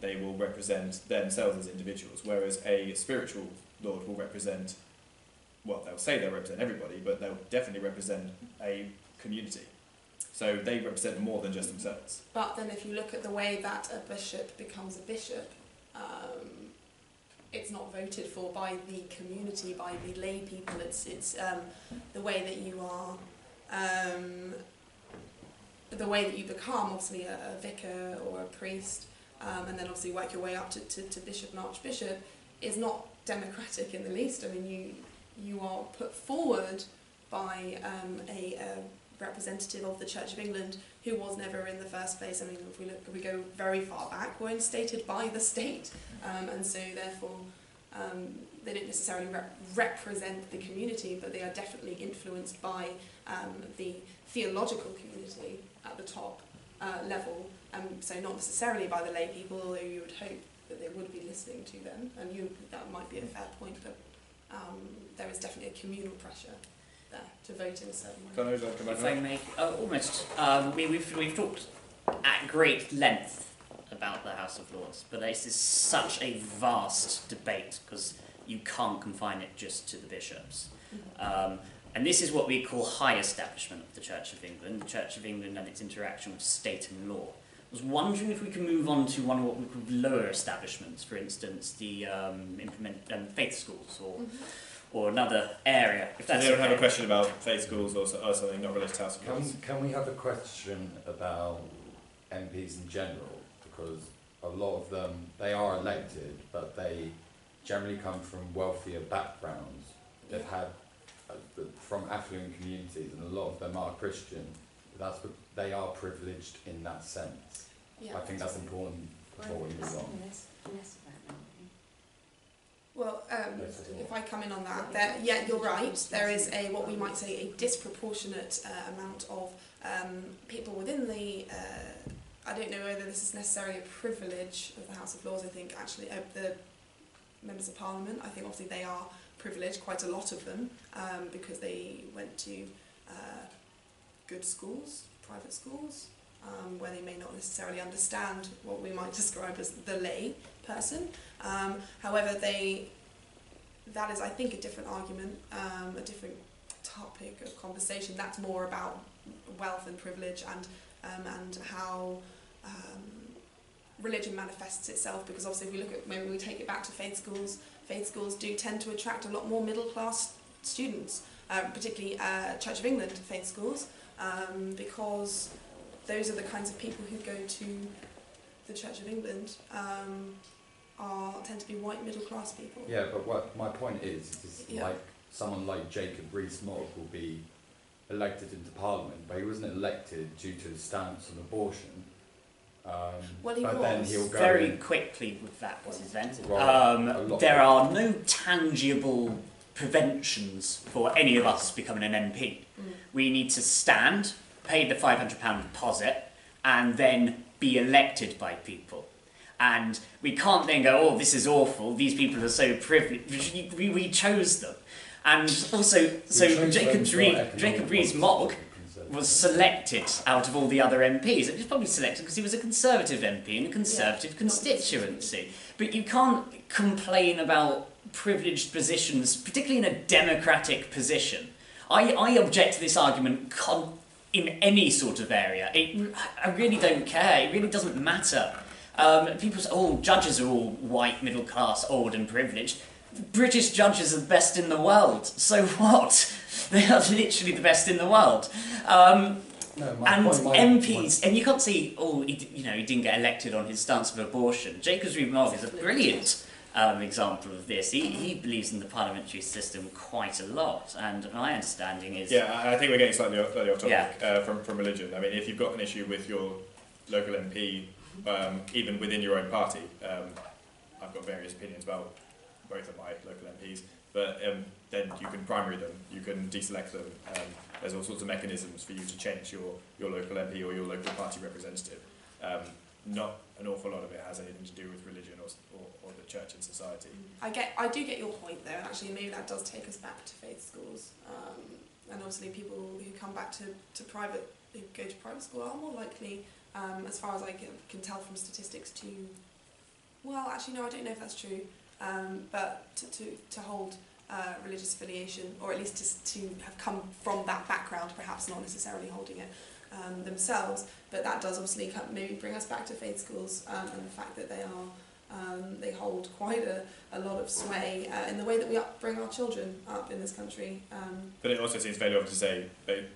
They will represent themselves as individuals, whereas a spiritual lord will represent, they'll say they'll represent everybody, but they'll definitely represent a community. So they represent more than just themselves. But then if you look at the way that a bishop becomes a bishop, it's not voted for by the community, by the lay people. It's the way that you are, the way that you become obviously a vicar or a priest, and then obviously work your way up to bishop and archbishop, is not democratic in the least. I mean, you are put forward by a representative of the Church of England who was never in the first place. I mean, if we go very far back, were instated by the state, and so therefore they don't necessarily represent the community, but they are definitely influenced by the theological community at the top level, so not necessarily by the lay people, although you would hope that they would be listening to them, and that might be a fair point, but there is definitely a communal pressure there to vote in a certain way. If I may, almost. We've talked at great length about the House of Lords, but this is such a vast debate because you can't confine it just to the bishops. And this is what we call high establishment of the Church of England, the Church of England and its interaction with state and law. I was wondering if we can move on to one of what we call lower establishments, for instance, the faith schools or another area. If that's Does anyone okay. have a question about faith schools or something not related to House of Lords? Can we have a question about MPs in general? Because a lot of them, they are elected, but they generally come from wealthier backgrounds. They've had from affluent communities, and a lot of them are Christian. That's what, they are privileged in that sense. Yeah. I think that's important before we move on. Well, if I come in on that, yeah, you're right. There is what we might say, a disproportionate amount of people within the. I don't know whether this is necessarily a privilege of the House of Lords. I think actually the members of Parliament. I think obviously they are privileged, quite a lot of them, because they went to good schools, private schools, where they may not necessarily understand what we might describe as the lay person. However, that is, I think, a different argument, a different topic of conversation. That's more about wealth and privilege and how religion manifests itself. Because obviously, if we look at, maybe we take it back to faith schools do tend to attract a lot more middle class students, particularly Church of England faith schools, because those are the kinds of people who go to the Church of England. Tend to be white middle class people. Yeah, but what my point is Yeah. like someone like Jacob Rees-Mogg will be elected into Parliament, but he wasn't elected due to his stance on abortion. Well, he but was. then he'll go Very in, quickly with that was invented. Well, There are no tangible preventions for any of us becoming an MP. We need to stand, pay the £500 deposit, and then be elected by people. And we can't then go, oh, this is awful, these people are so privileged. We chose them. And also, so Jacob Rees-Mogg was selected out of all the other MPs. It was probably selected because he was a Conservative MP in a Conservative constituency. But you can't complain about privileged positions, particularly in a democratic position. I object to this argument in any sort of area. I really don't care. It really doesn't matter. People say, oh, judges are all white, middle class, old and privileged. British judges are the best in the world. So what? They are literally the best in the world. MPs, and you can't say, oh, he didn't get elected on his stance of abortion. Jacob Rees-Mogg is a brilliant example of this. He believes in the parliamentary system quite a lot, and my understanding is... Yeah, I think we're getting slightly off topic Yeah. From religion. I mean, if you've got an issue with your local MP, even within your own party, I've got various opinions about both of my local MPs, but then you can primary them, you can deselect them. There's all sorts of mechanisms for you to change your local MP or your local party representative. Not an awful lot of it has anything to do with religion or the church and society. I do get your point there, and actually maybe that does take us back to faith schools. And obviously people who come back to private, who go to private school are more likely, as far as I can tell from statistics, to, well, actually no, I don't know if that's true, but to hold religious affiliation, or at least to have come from that background, perhaps not necessarily holding it. themselves. But that does obviously maybe bring us back to faith schools and the fact that they hold quite a lot of sway in the way that we bring our children up in this country. But it also seems very obvious to say,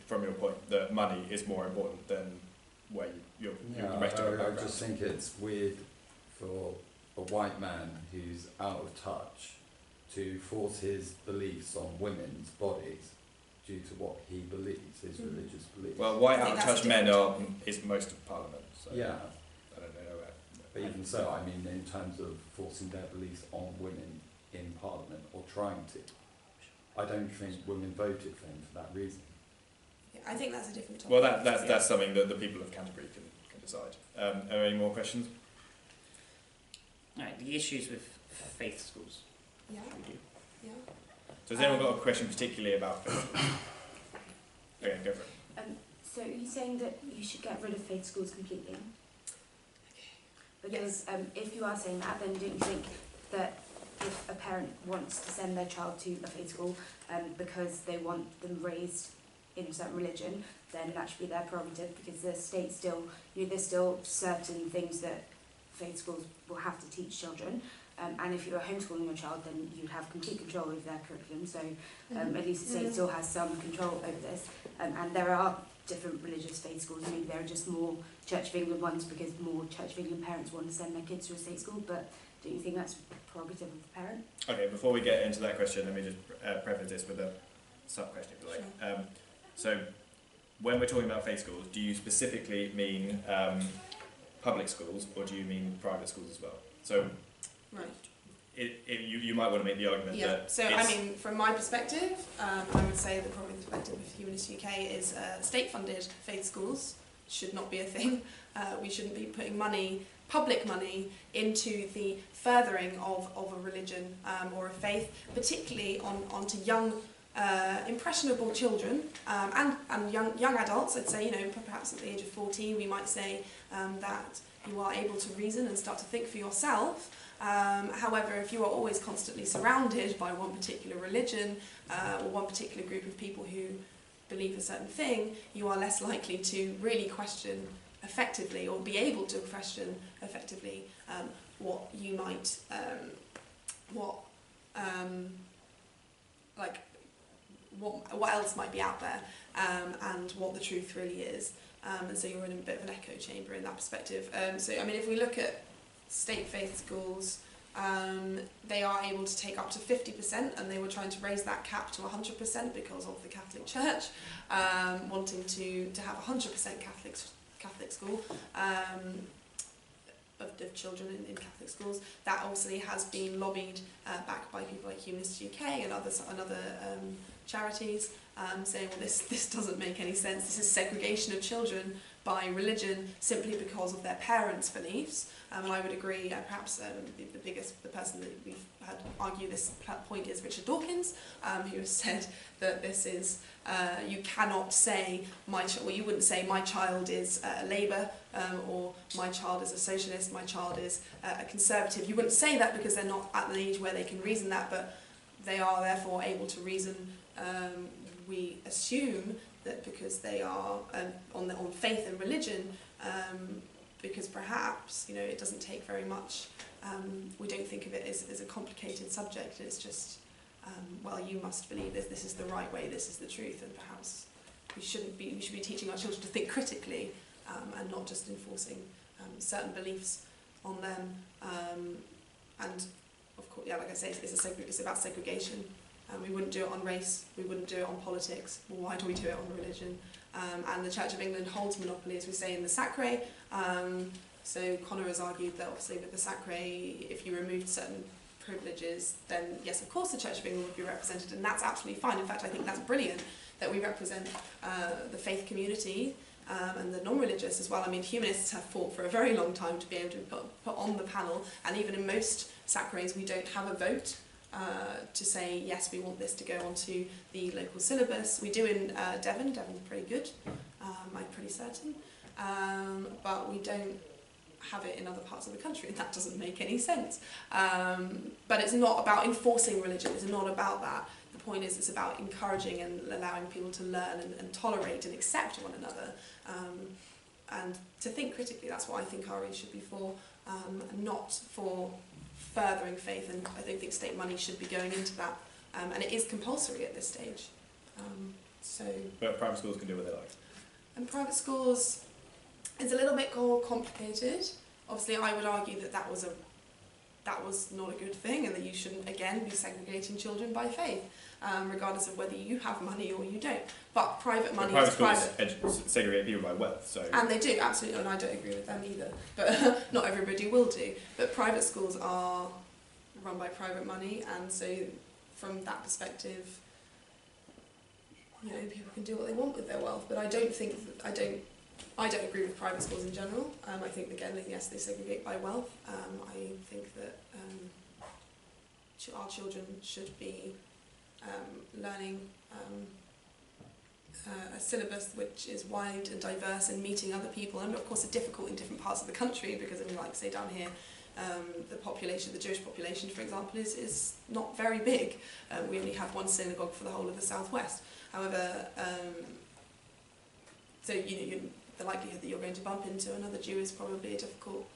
from your point, that money is more important than where the rest of it. I just think it's weird for a white man who's out of touch to force his beliefs on women's bodies due to what he believes, his religious beliefs. Well, white out of touch men is most of Parliament. So yeah. I don't know. But even so, I mean, in terms of forcing their beliefs on women in Parliament, or trying to, I don't think women voted for him for that reason. Yeah, I think that's a different topic. Well, that's something that the people of Canterbury can decide. Are there any more questions? Right, the issues with faith schools. Yeah. Yeah. So has anyone got a question particularly about faith schools? Okay, go for it. So are you saying that you should get rid of faith schools completely? Because if you are saying that, then don't you think that if a parent wants to send their child to a faith school because they want them raised in a certain religion, then that should be their prerogative, because the state still, there's still certain things that faith schools will have to teach children. And if you are homeschooling your child, then you have complete control over their curriculum. So at least the state still has some control over this. And there are different religious faith schools. Maybe there are just more Church of England ones because more Church of England parents want to send their kids to a state school. But don't you think that's prerogative of the parent? Okay, before we get into that question, let me just preface this with a sub-question, if you like. Sure. So, when we're talking about faith schools, do you specifically mean public schools, or do you mean private schools as well? So, right. You might want to make the argument that... So, I mean, from my perspective, I would say that probably the perspective of Humanist UK is state-funded faith schools should not be a thing. We shouldn't be putting public money, into the furthering of a religion or a faith, particularly onto young, impressionable children and young adults. I'd say, perhaps at the age of 14, we might say that you are able to reason and start to think for yourself. However, if you are always constantly surrounded by one particular religion or one particular group of people who believe a certain thing, you are less likely to really question effectively, or be able to question effectively what you might, what else might be out there, and what the truth really is. And so you're in a bit of an echo chamber in that perspective. So, I mean, if we look at state faith schools, they are able to take up to 50%, and they were trying to raise that cap to 100% because of the Catholic Church wanting to have 100% Catholic school of children in Catholic schools. That obviously has been lobbied back by people like Humanist UK and other charities, saying, well, this doesn't make any sense. This is segregation of children by religion simply because of their parents' beliefs. And I would agree. Perhaps the person that we've had argue this point is Richard Dawkins, who has said that this is you cannot say you wouldn't say my child is Labour or my child is a socialist, my child is a conservative. You wouldn't say that because they're not at the age where they can reason that, but they are therefore able to reason. We assume that because they are on faith and religion, because perhaps it doesn't take very much. We don't think of it as a complicated subject. It's just well, you must believe this. This is the right way. This is the truth, and perhaps we should be teaching our children to think critically and not just enforcing certain beliefs on them. And of course, like I say, it's about segregation. We wouldn't do it on race, we wouldn't do it on politics. Well, why do we do it on religion? And the Church of England holds monopoly, as we say in the Sacre. So Connor has argued that obviously with the Sacre, if you removed certain privileges, then yes, of course the Church of England would be represented, and that's absolutely fine. In fact, I think that's brilliant that we represent the faith community and the non-religious as well. I mean, humanists have fought for a very long time to be able to put on the panel, and even in most Sacres we don't have a vote to say, yes, we want this to go onto the local syllabus. We do in Devon. Devon's pretty good, I'm pretty certain. But we don't have it in other parts of the country, and that doesn't make any sense. But it's not about enforcing religion. It's not about that. The point is it's about encouraging and allowing people to learn and tolerate and accept one another, and to think critically. That's what I think RE should be for, not for furthering faith, and I don't think state money should be going into that, and it is compulsory at this stage. But private schools can do what they like. And private schools is a little bit more complicated. Obviously I would argue that was not a good thing, and that you shouldn't again be segregating children by faith, regardless of whether you have money or you don't. But private money is private. Private schools segregate people by wealth, so... And they do, absolutely, and I don't agree with them either. But not everybody will do. But private schools are run by private money, and so from that perspective, you know, people can do what they want with their wealth. But I don't agree with private schools in general. I think, again, yes, they segregate by wealth. I think that our children should be learning a syllabus which is wide and diverse and meeting other people, and of course are difficult in different parts of the country, because I mean, like say down here, the Jewish population, for example, is not very big. We only have one synagogue for the whole of the southwest. However, so the likelihood that you're going to bump into another Jew is probably a difficult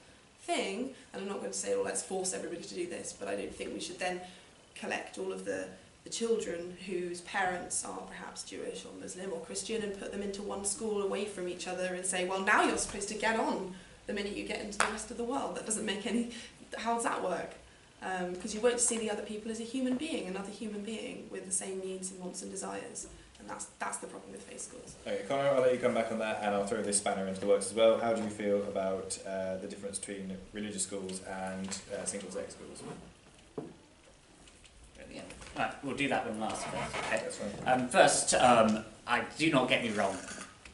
thing, and I'm not going to say, well, let's force everybody to do this, but I don't think we should then collect all of the children whose parents are perhaps Jewish or Muslim or Christian and put them into one school away from each other and say, well, now you're supposed to get on the minute you get into the rest of the world. That doesn't make any... How does that work? Because you won't see the other people as a human being, another human being with the same needs and wants and desires. And that's the problem with faith schools. Okay, Connor, I'll let you come back on that, and I'll throw this spanner into the works as well. How do you feel about the difference between religious schools and single-sex schools? Right, we'll do that one last first. Okay. That's fine. First, do not get me wrong.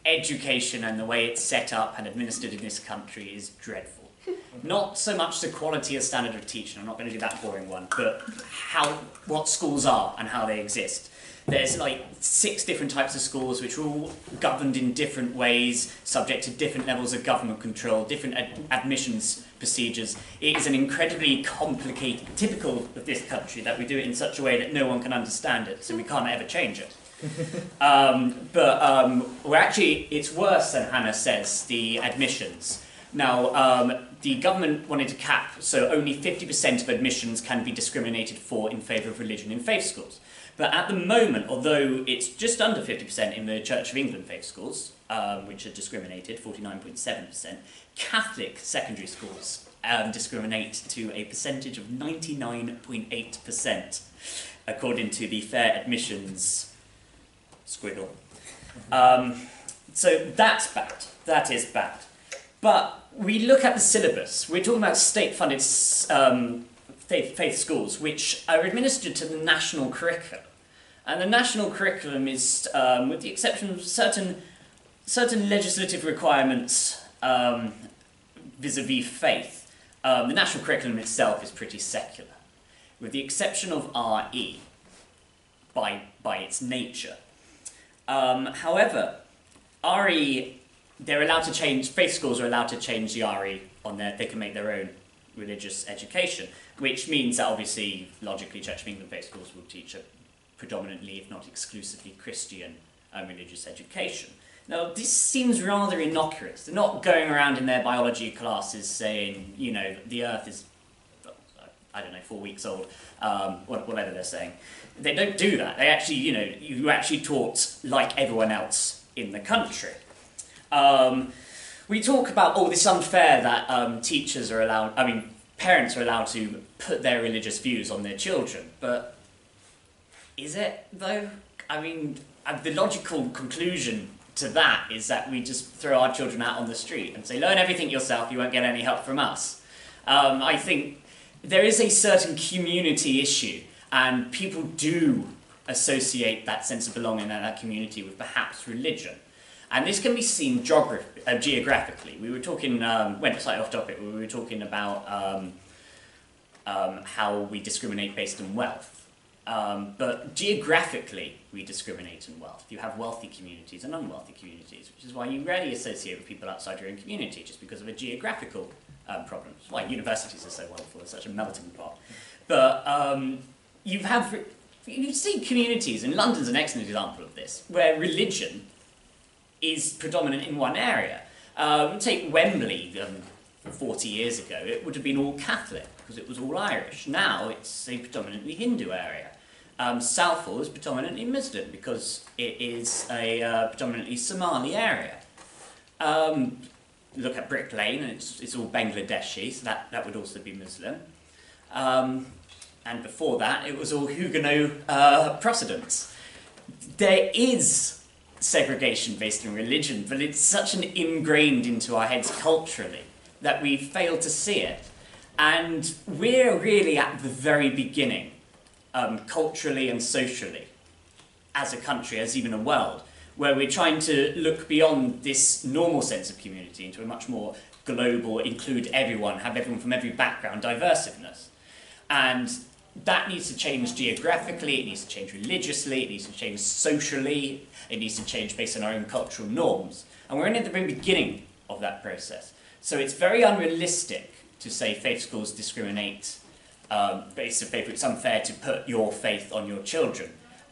Education and the way it's set up and administered in this country is dreadful. Not so much the quality or standard of teaching, I'm not going to do that boring one, but what schools are and how they exist. There's like 6 different types of schools which are all governed in different ways, subject to different levels of government control, different admissions procedures. It is an incredibly complicated, typical of this country, that we do it in such a way that no one can understand it, so we can't ever change it. We're actually, it's worse than Hannah says, the admissions. Now, the government wanted to cap, so only 50% of admissions can be discriminated for in favour of religion in faith schools. But at the moment, although it's just under 50% in the Church of England faith schools, which are discriminated, 49.7%, Catholic secondary schools discriminate to a percentage of 99.8%, according to the Fair Admissions squiggle. So that's bad. That is bad. But we look at the syllabus. We're talking about state-funded faith schools, which are administered to the national curriculum. And the national curriculum is, with the exception of certain legislative requirements vis-a-vis faith, the national curriculum itself is pretty secular, with the exception of RE, by its nature. However, RE, they're allowed to change, faith schools are allowed to change the RE on they can make their own religious education, which means that obviously, logically, Church of England faith schools will teach a predominantly, if not exclusively, Christian religious education. Now, this seems rather innocuous. They're not going around in their biology classes saying, you know, the Earth is, I don't know, 4 weeks old, whatever they're saying. They don't do that. They actually, you know, you're actually taught like everyone else in the country. We talk about, oh, this unfair that parents are allowed to put their religious views on their children, but is it, though? I mean, the logical conclusion to that is that we just throw our children out on the street and say, learn everything yourself, you won't get any help from us. I think there is a certain community issue, and people do associate that sense of belonging in that community with perhaps religion. And this can be seen geographically. We were talking, went slightly off topic, we were talking about how we discriminate based on wealth. But geographically, we discriminate in wealth. You have wealthy communities and unwealthy communities, which is why you rarely associate with people outside your own community, just because of a geographical problem. It's why universities are so wonderful, it's such a melting pot. But you have you see communities, and London's an excellent example of this, where religion is predominant in one area. Take Wembley 40 years ago, it would have been all Catholic because it was all Irish. Now it's a predominantly Hindu area. Southall is predominantly Muslim because it is a predominantly Somali area. Look at Brick Lane, and it's all Bangladeshi, so that would also be Muslim. And before that, it was all Huguenot Protestants. There is segregation based on religion, but it's such an ingrained into our heads culturally that we fail to see it. And we're really at the very beginning, culturally and socially, as a country, as even a world, where we're trying to look beyond this normal sense of community into a much more global, include everyone, have everyone from every background, diversiveness. And that needs to change geographically, it needs to change religiously, it needs to change socially, it needs to change based on our own cultural norms. And we're only at the very beginning of that process. So it's very unrealistic to say faith schools discriminate based on faith. It's unfair to put your faith on your children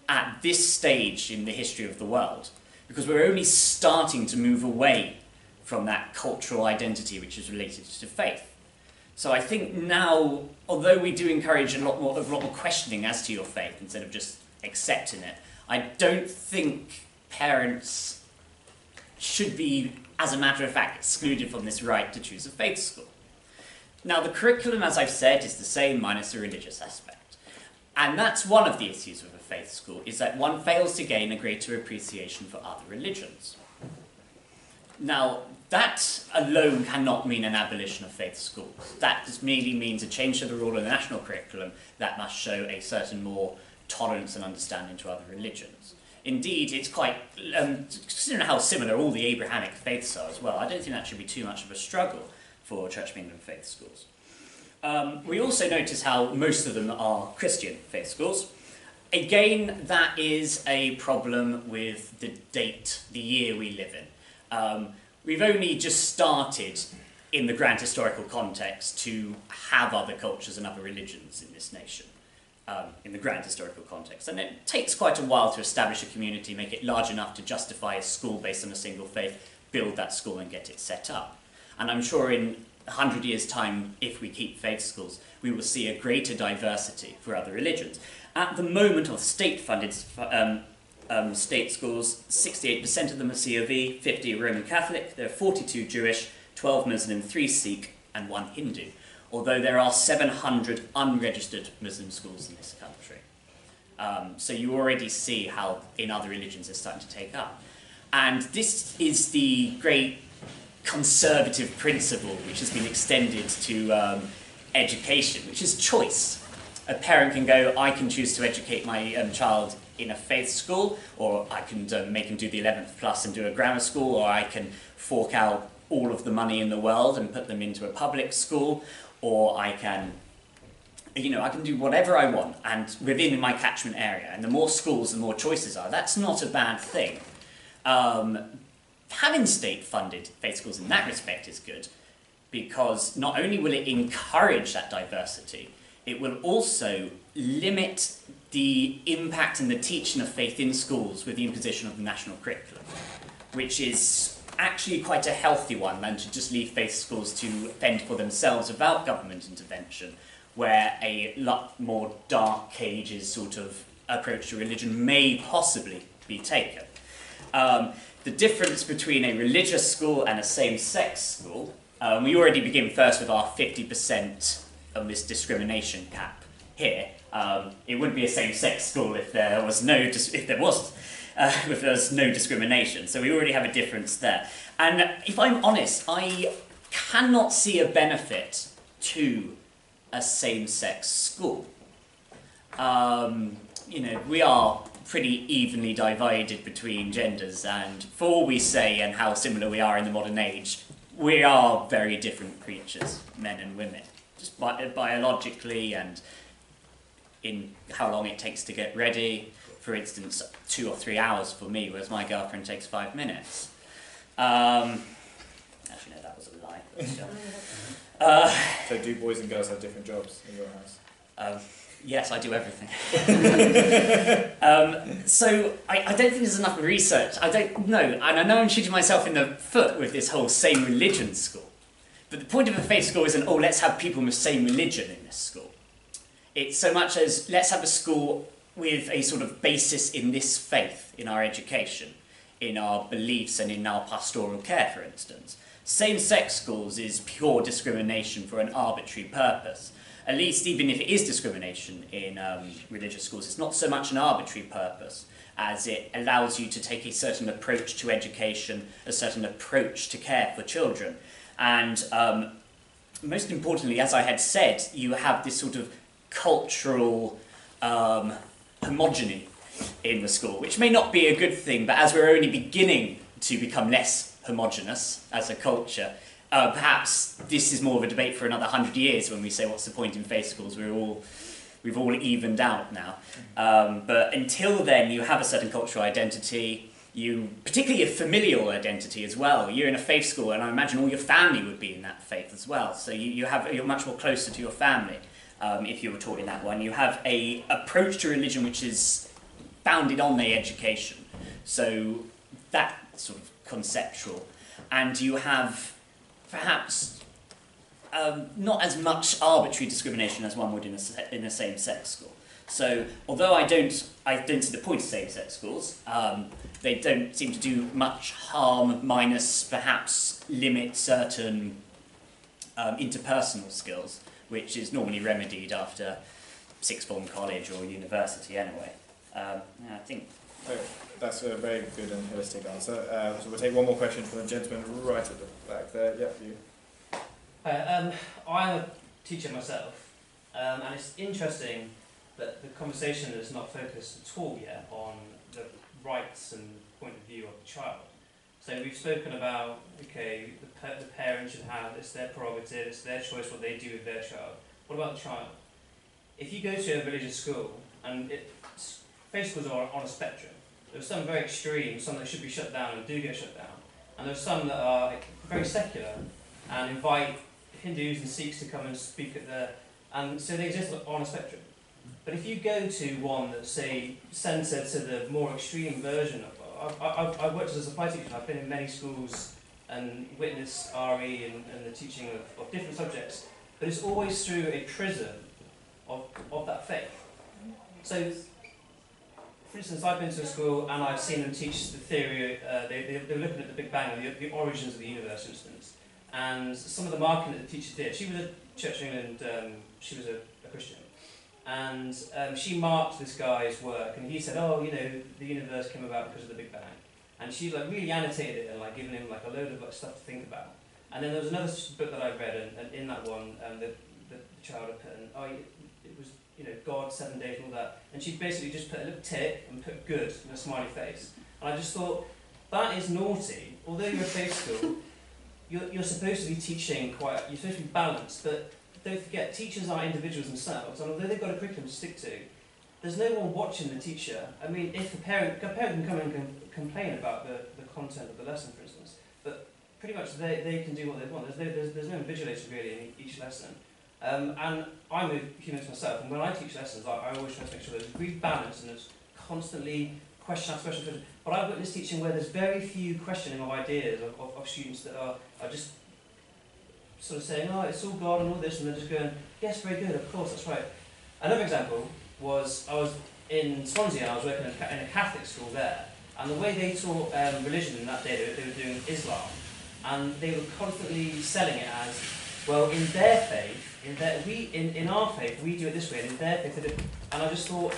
at this stage in the history of the world, because we're only starting to move away from that cultural identity which is related to faith. So I think now, although we do encourage a lot more questioning as to your faith instead of just accepting it, I don't think parents should be, as a matter of fact, excluded from this right to choose a faith school. Now, the curriculum, as I've said, is the same minus the religious aspect. And that's one of the issues with a faith school, is that one fails to gain a greater appreciation for other religions. Now, that alone cannot mean an abolition of faith schools. That just merely means a change to the rule of the national curriculum that must show a certain more tolerance and understanding to other religions. Indeed, it's quite, considering how similar all the Abrahamic faiths are as well, I don't think that should be too much of a struggle for Church of England faith schools. We also notice how most of them are Christian faith schools. Again, that is a problem with the date, the year we live in. We've only just started, in the grand historical context, to have other cultures and other religions in this nation, in the grand historical context. And it takes quite a while to establish a community, make it large enough to justify a school based on a single faith, build that school and get it set up. And I'm sure in 100 years' time, if we keep faith schools, we will see a greater diversity for other religions. At the moment, of state-funded state schools, 68% of them are C of E, 50 are Roman Catholic, there are 42 Jewish, 12 Muslim, 3 Sikh, and 1 Hindu. Although there are 700 unregistered Muslim schools in this country. So you already see how in other religions it's starting to take up. And this is the great conservative principle which has been extended to education, which is choice. A parent can go, I can choose to educate my child in a faith school, or I can make him do the 11th plus and do a grammar school, or I can fork out all of the money in the world and put them into a public school, or I can, I can do whatever I want and within my catchment area. And the more schools, the more choices are. That's not a bad thing. Having state-funded faith schools in that respect is good, because not only will it encourage that diversity, it will also limit the impact and the teaching of faith in schools with the imposition of the national curriculum, which is actually quite a healthy one than to just leave faith schools to fend for themselves without government intervention, where a lot more dark ages sort of approach to religion may possibly be taken. The difference between a religious school and a same-sex school, we already begin first with our 50% of this discrimination cap here. It wouldn't be a same-sex school if there was no discrimination. So we already have a difference there. And if I'm honest, I cannot see a benefit to a same-sex school. We are pretty evenly divided between genders, and for all we say and how similar we are in the modern age, we are very different creatures, men and women, just biologically and in how long it takes to get ready. For instance, 2 or 3 hours for me, whereas my girlfriend takes 5 minutes. Actually, no, that was a lie. So do boys and girls have different jobs in your house? Yes, I do everything. So I don't think there's enough research. I don't know, and I know I'm shooting myself in the foot with this whole same religion school. But the point of a faith school isn't, oh, let's have people with same religion in this school. It's so much as, let's have a school with a sort of basis in this faith, in our education, in our beliefs and in our pastoral care, for instance. Same-sex schools is pure discrimination for an arbitrary purpose. At least even if it is discrimination in religious schools, it's not so much an arbitrary purpose as it allows you to take a certain approach to education, a certain approach to care for children. And most importantly, as I had said, you have this sort of cultural homogeny in the school, which may not be a good thing, but as we're only beginning to become less homogenous as a culture, perhaps this is more of a debate for another 100 years when we say what's the point in faith schools. We've all evened out now. But until then, you have a certain cultural identity, particularly a familial identity as well. You're in a faith school, and I imagine all your family would be in that faith as well. So you're much more closer to your family if you were taught in that one. You have a approach to religion which is founded on the education. So that sort of conceptual. And you have perhaps not as much arbitrary discrimination as one would in a same-sex school. So although I don't see the point of same-sex schools, they don't seem to do much harm, minus perhaps limit certain interpersonal skills, which is normally remedied after sixth form college or university anyway. I think. Okay, that's a very good and holistic answer. So we'll take one more question from the gentleman right at the back there. Yep, you. I'm a teacher myself, and it's interesting that the conversation is not focused at all yet on the rights and point of view of the child. So we've spoken about, okay, the parents should have, it's their prerogative, it's their choice what they do with their child. What about the child? If you go to a religious school, and faith schools are on a spectrum, there are some very extreme, some that should be shut down and do get shut down, and there are some that are very secular and invite Hindus and Sikhs to come and speak at their, and so they exist on a spectrum. But if you go to one that's, say, centred to the more extreme version of, I've worked as a supply teacher, and I've been in many schools and witnessed RE and the teaching of different subjects, but it's always through a prism of that faith. So, for instance, I've been to a school and I've seen them teach the theory, they were looking at the Big Bang, the origins of the universe, for instance, and some of the marking that the teacher did, she was a Church of England, she was a Christian, and she marked this guy's work, and he said, oh, you know, the universe came about because of the Big Bang, and she like really annotated it and like given him like a load of like, stuff to think about. And then there was another book that I read, and in that one, the child had put in, oh, it was, you know, God, 7 days, and all that, and she basically just put a little tick and put good in a smiley face. And I just thought, that is naughty. Although you're a faith school, you're supposed to be teaching you're supposed to be balanced, but don't forget, teachers are individuals themselves, and although they've got a curriculum to stick to, there's no one watching the teacher. I mean, if a parent can come and complain about the content of the lesson, for instance, but pretty much they can do what they want. There's no invigilator really in each lesson. And I'm a humanist myself, and when I teach lessons, I always try to make sure there's good balance and there's constantly question after question. But I've witnessed teaching where there's very few questioning of ideas of students that are just sort of saying, oh, it's all God and all this, and they're just going, yes, very good, of course, that's right. Another example was I was in Swansea and I was working in a Catholic school there, and the way they taught religion in that day, they were doing Islam, and they were constantly selling it as, well, in their faith, in our faith, we do it this way, and in their faith, they do. And I just thought,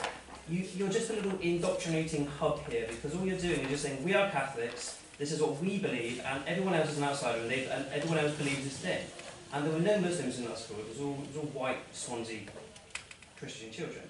you're just a little indoctrinating hub here, because all you're doing is just saying, we are Catholics, this is what we believe, and everyone else is an outsider, and everyone else believes this thing. And there were no Muslims in that school, it was all white Swansea Christian children.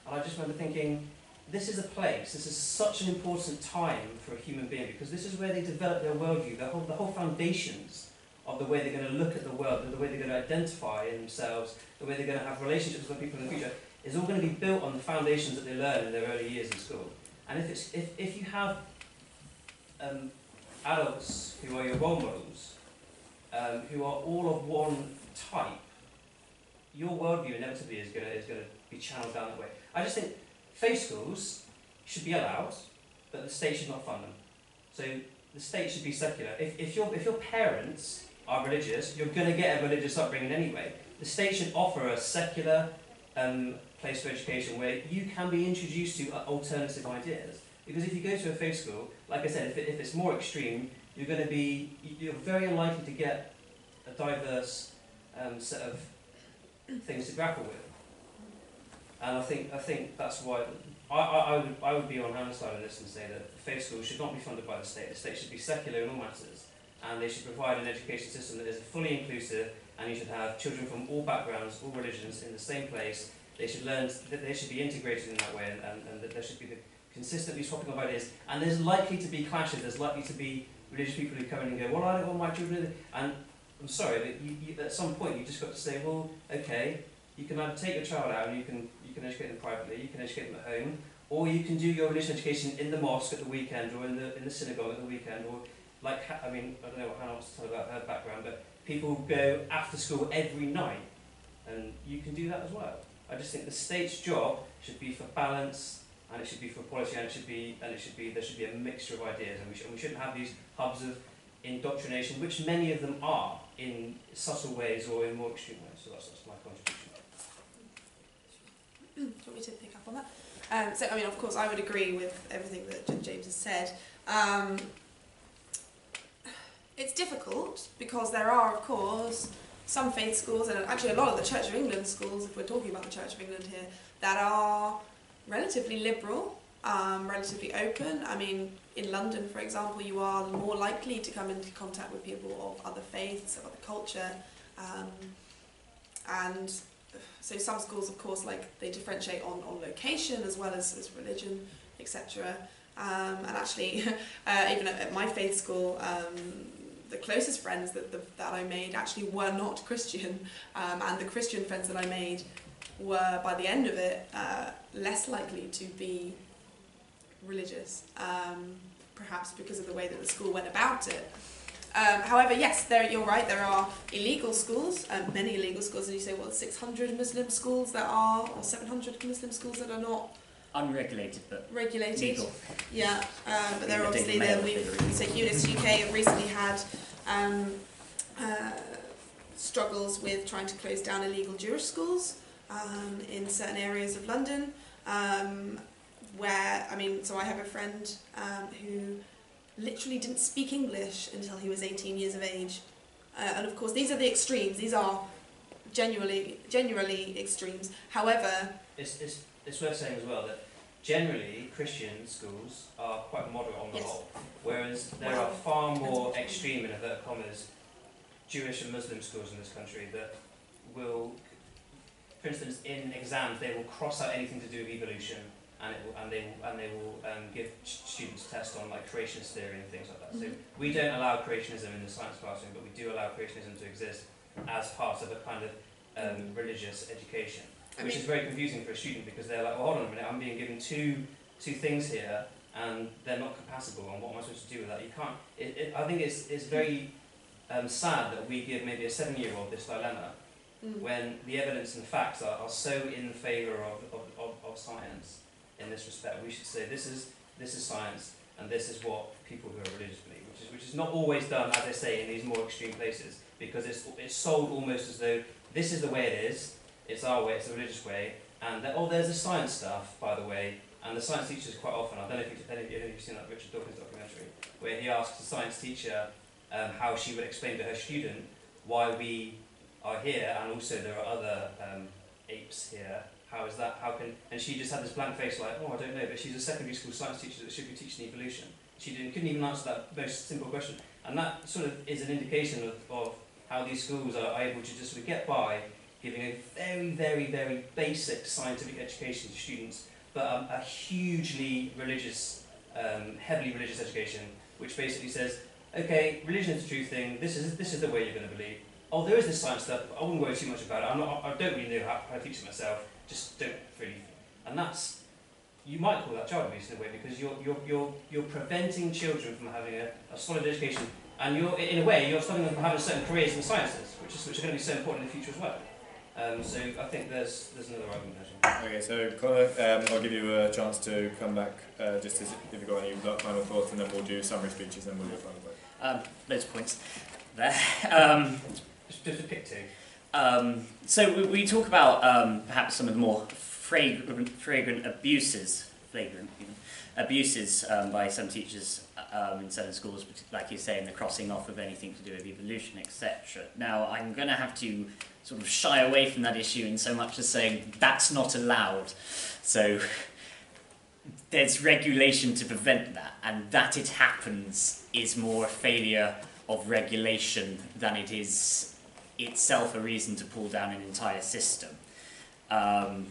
And I just remember thinking, this is a place, this is such an important time for a human being, because this is where they develop their worldview, the whole foundations of the way they're going to look at the world, the way they're going to identify in themselves, the way they're going to have relationships with people in the future, is all going to be built on the foundations that they learn in their early years in school. And if you have adults who are your role models, who are all of one type, your worldview inevitably is going to be channeled down that way. I just think faith schools should be allowed, but the state should not fund them. So the state should be secular. If your parents are religious, you're going to get a religious upbringing anyway. The state should offer a secular place for education where you can be introduced to alternative ideas. Because if you go to a faith school, like I said, if it's more extreme, you're very unlikely to get a diverse set of things to grapple with. And I think that's why I would be on Hannah's side of this and say that faith schools should not be funded by the state. The state should be secular in all matters, and they should provide an education system that is fully inclusive, and you should have children from all backgrounds, all religions in the same place. They should learn that they should be integrated in that way, and that there should be the consistently swapping of ideas. And there's likely to be clashes. There's likely to be religious people who come in and go, well, I don't want my children in. And I'm sorry, but you at some point you just got to say, well, okay, you can either take your child out and you can educate them privately, you can educate them at home, or you can do your religious education in the mosque at the weekend, or in the synagogue at the weekend, or like, I mean, I don't know what Hannah wants to tell about her background, but people go after school every night, and you can do that as well. I just think the state's job should be for balance, and it should be for quality, and there should be a mixture of ideas, and we shouldn't have these hubs of indoctrination, which many of them are in subtle ways or in more extreme ways. So that's my contribution. Do you want me to pick up on that? So, I mean, of course, I would agree with everything that James has said. It's difficult because there are, of course, some faith schools, and actually a lot of the Church of England schools, if we're talking about the Church of England here, that are relatively liberal, relatively open. I mean, in London, for example, you are more likely to come into contact with people of other faiths, of other culture, and so some schools, of course, like they differentiate on location as well as religion, etc. And actually, even at my faith school, the closest friends that I made actually were not Christian, and the Christian friends that I made were, by the end of it, less likely to be religious, perhaps because of the way that the school went about it. However, yes, you're right, there are illegal schools, many illegal schools, and you say, well, 600 Muslim schools that are, or 700 Muslim schools that are not unregulated, but regulated. Legal. Yeah, but there are obviously, so Humanist UK have recently had struggles with trying to close down illegal Jewish schools in certain areas of London, where, I mean, so I have a friend who literally didn't speak English until he was 18 years of age. And of course, these are the extremes. These are genuinely extremes. However, it's worth saying as well that generally Christian schools are quite moderate on the yes. whole, whereas there are far more extreme, in inverted commas, Jewish and Muslim schools in this country that will, for instance, in exams they will cross out anything to do with evolution, and they will give students tests on like creationist theory and things like that. So we don't allow creationism in the science classroom, but we do allow creationism to exist as part of a kind of religious education, which is very confusing for a student because they're like, well, hold on a minute, I'm being given two things here, and they're not compatible, and what am I supposed to do with that? You can't. I think it's very sad that we give maybe a 7-year-old this dilemma when the evidence and facts are so in favour of science. In this respect, we should say this is science, and this is what people who are religious believe, which is not always done, as I say, in these more extreme places, because it's sold almost as though this is the way it is, it's our way, it's the religious way, and there's the science stuff, by the way, and the science teachers quite often, I don't know if you've seen that Richard Dawkins documentary, where he asks the science teacher how she would explain to her student why we are here, and also there are other apes here. How is that? How can? And she just had this blank face, like, oh, I don't know. But she's a secondary school science teacher that should be teaching evolution. She couldn't even answer that most simple question. And that sort of is an indication of how these schools are able to just sort of get by giving a very, very, very basic scientific education to students, but a hugely religious, heavily religious education, which basically says, okay, religion is the true thing. This is the way you're going to believe. Oh, there is this science stuff. But I wouldn't worry too much about it. I don't really know how to teach it myself. Just don't really, and that's, you might call that child abuse in a way, because you're preventing children from having a solid education, and you're in a way you're stopping them from having certain careers in the sciences, which are going to be so important in the future as well. So I think there's another argument actually. Okay, so Connor, I'll give you a chance to come back just if you've got any final thoughts, and then we'll do summary speeches, and then we'll do a final vote. Loads of points there. Just pick two. So we talk about perhaps some of the more flagrant abuses by some teachers in certain schools, like you say, in the crossing off of anything to do with evolution, etc. Now, I'm going to have to sort of shy away from that issue in so much as saying that's not allowed. So there's regulation to prevent that, and that it happens is more a failure of regulation than it is itself a reason to pull down an entire system. I'm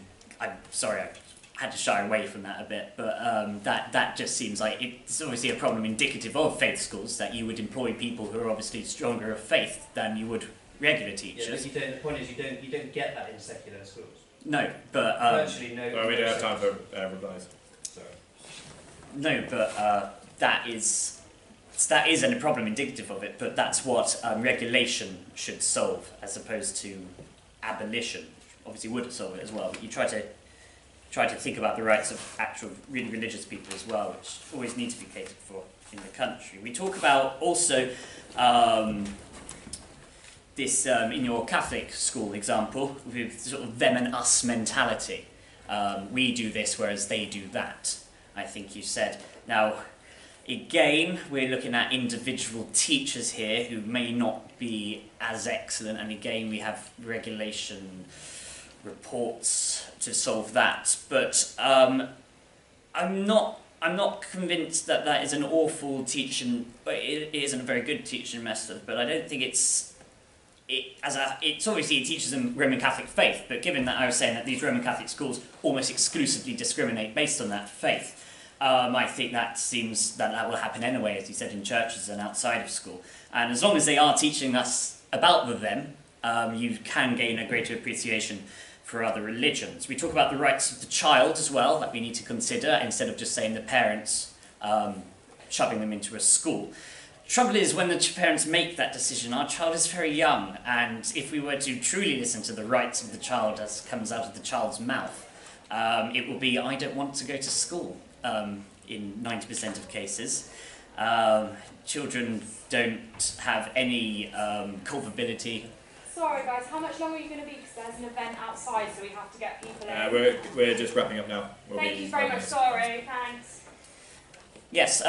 sorry, I had to shy away from that a bit, but that just seems like it's obviously a problem indicative of faith schools, that you would employ people who are obviously stronger of faith than you would regular teachers. Yeah, but the point is you don't get that in secular schools. No, but Virtually no. Well, we don't have time for replies. Sorry. No, but that isn't a problem indicative of it, but that's what regulation should solve, as opposed to abolition. Obviously would solve it as well, but you try to think about the rights of actual really religious people as well, which always need to be catered for in the country. We talk about also this in your Catholic school example, with sort of them and us mentality. We do this, whereas they do that, I think you said. Now, again, we're looking at individual teachers here who may not be as excellent, and again, we have regulation reports to solve that. But I'm not convinced that that is an awful teaching. It isn't a very good teaching method, but I don't think it's obviously it teaches them Roman Catholic faith. But given that I was saying that these Roman Catholic schools almost exclusively discriminate based on that faith, I think that seems that will happen anyway, as you said, in churches and outside of school. And as long as they are teaching us about them, you can gain a greater appreciation for other religions. We talk about the rights of the child as well, that we need to consider, instead of just saying the parents shoving them into a school. Trouble is, when the parents make that decision, our child is very young, and if we were to truly listen to the rights of the child as comes out of the child's mouth, it will be, I don't want to go to school, in 90% of cases. Children don't have any culpability. Sorry guys, how much longer are you going to be? Because there's an event outside, so we have to get people in. We're just wrapping up now. Thank you very much, sorry, thanks. Yes,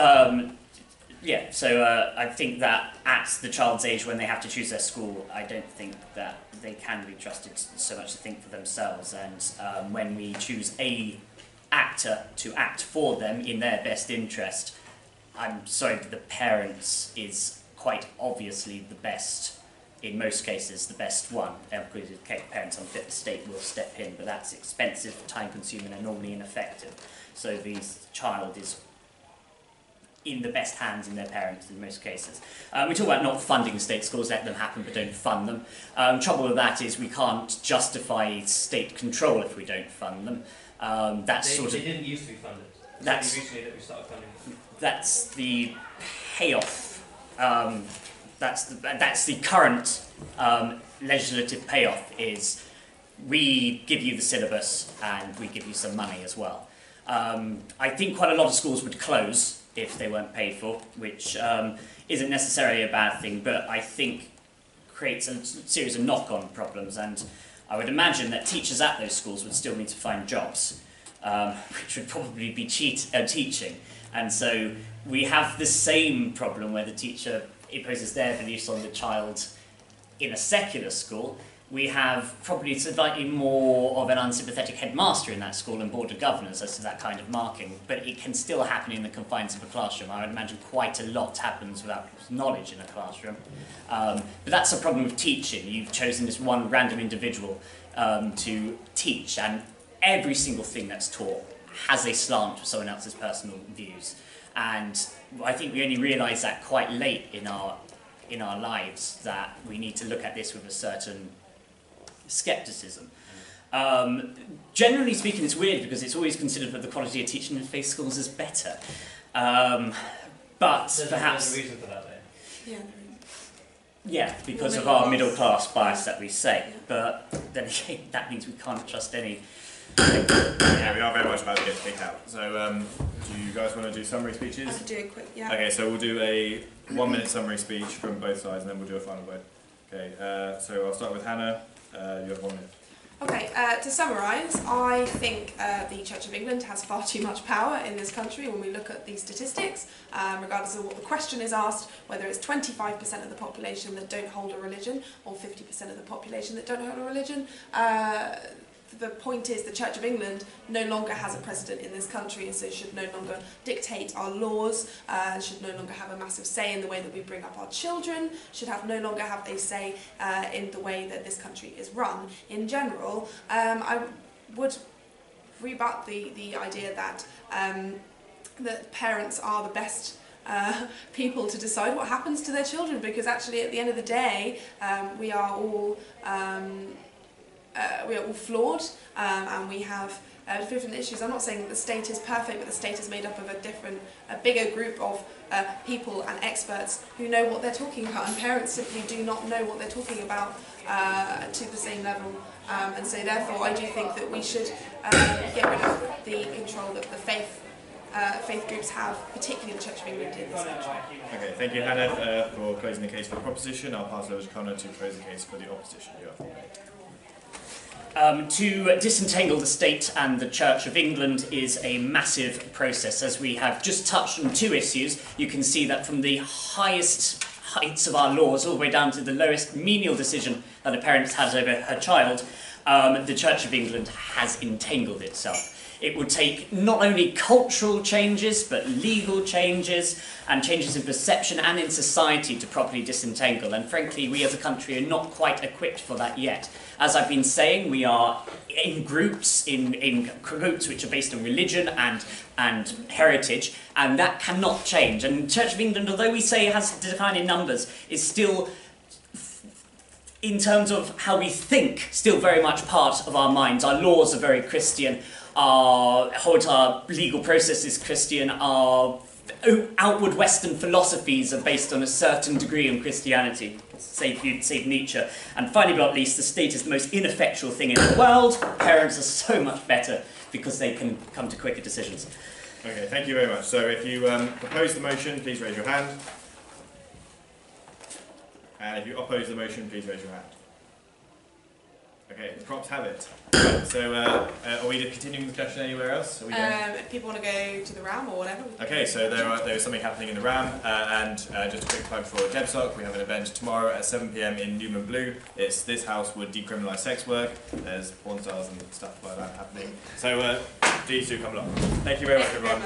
yeah, so I think that at the child's age when they have to choose their school, I don't think that they can be trusted so much to think for themselves, and when we choose a actor to act for them in their best interest, I'm sorry, but the parents is quite obviously the best, in most cases, the best one. Because parents unfit, the state will step in, but that's expensive, time-consuming, and normally ineffective. So the child is in the best hands in their parents in most cases. We talk about not funding state schools, let them happen, but don't fund them. Trouble with that is we can't justify state control if we don't fund them. They didn't used to be funded. It's only recently that we started funding them. That's the payoff. That's the current legislative payoff is we give you the syllabus and we give you some money as well. I think quite a lot of schools would close if they weren't paid for, which isn't necessarily a bad thing, but I think creates a series of knock-on problems, and I would imagine that teachers at those schools would still need to find jobs, which would probably be teaching. And so we have the same problem where the teacher imposes their beliefs on the child in a secular school. We have probably slightly more of an unsympathetic headmaster in that school and board of governors as to that kind of marking, but it can still happen in the confines of a classroom. I would imagine quite a lot happens without knowledge in a classroom. But that's a problem with teaching. You've chosen this one random individual to teach, and every single thing that's taught has a slant for someone else's personal views. And I think we only realise that quite late in our lives, that we need to look at this with a certain scepticism. Generally speaking, it's weird because it's always considered that the quality of teaching in faith schools is better. But There's perhaps... a reason for that, though. Yeah. Yeah, because of Middle our class. middle class bias that we say. Yeah. But then again, that means we can't trust any. Yeah, we are very much about to get kicked out. So, do you guys want to do summary I speeches? could do a quick, yeah. Okay, so we'll do a 1 minute summary speech from both sides, and then we'll do a final word. Okay, so I'll start with Hannah. You have 1 minute. Okay, to summarise, I think the Church of England has far too much power in this country when we look at these statistics, regardless of what the question is asked, whether it's 25% of the population that don't hold a religion or 50% of the population that don't hold a religion. The point is the Church of England no longer has a president in this country, and so should no longer dictate our laws, should no longer have a massive say in the way that we bring up our children, should have no longer have a say in the way that this country is run. In general, I would rebut the idea that that parents are the best people to decide what happens to their children, because actually at the end of the day we are all flawed, and we have different issues. I'm not saying that the state is perfect, but the state is made up of a bigger group of people and experts who know what they're talking about, and parents simply do not know what they're talking about to the same level. And so therefore I do think that we should get rid of the control that the faith groups have, particularly the Church of England in this country. Okay, thank you, Hannah, for closing the case for the proposition. I'll pass over to Connor to close the case for the opposition. You have 4 minutes. To disentangle the state and the Church of England is a massive process. As we have just touched on 2 issues, you can see that from the highest heights of our laws all the way down to the lowest menial decision that a parent has over her child, the Church of England has entangled itself. It would take not only cultural changes, but legal changes and changes in perception and in society to properly disentangle. And frankly, we as a country are not quite equipped for that yet. As I've been saying, we are in groups which are based on religion and heritage, and that cannot change. And the Church of England, although we say it has declined in numbers, is still, in terms of how we think, still very much part of our minds. Our laws are very Christian. Our legal process is Christian. Our outward Western philosophies are based on a certain degree of Christianity, save Nietzsche. And finally, but not least, the state is the most ineffectual thing in the world. Parents are so much better because they can come to quicker decisions. Okay, thank you very much. So if you oppose the motion, please raise your hand. And if you oppose the motion, please raise your hand. Okay, the props have it. Right, so are we continuing the discussion anywhere else? Are we done? If people want to go to the RAM or whatever. Okay, so there is something happening in the RAM, and just a quick plug for DebSoc. We have an event tomorrow at 7 PM in Newman Blue. It's This House Would Decriminalise Sex Work. There's porn stars and stuff like that happening. So please do come along. Thank you very much, everyone.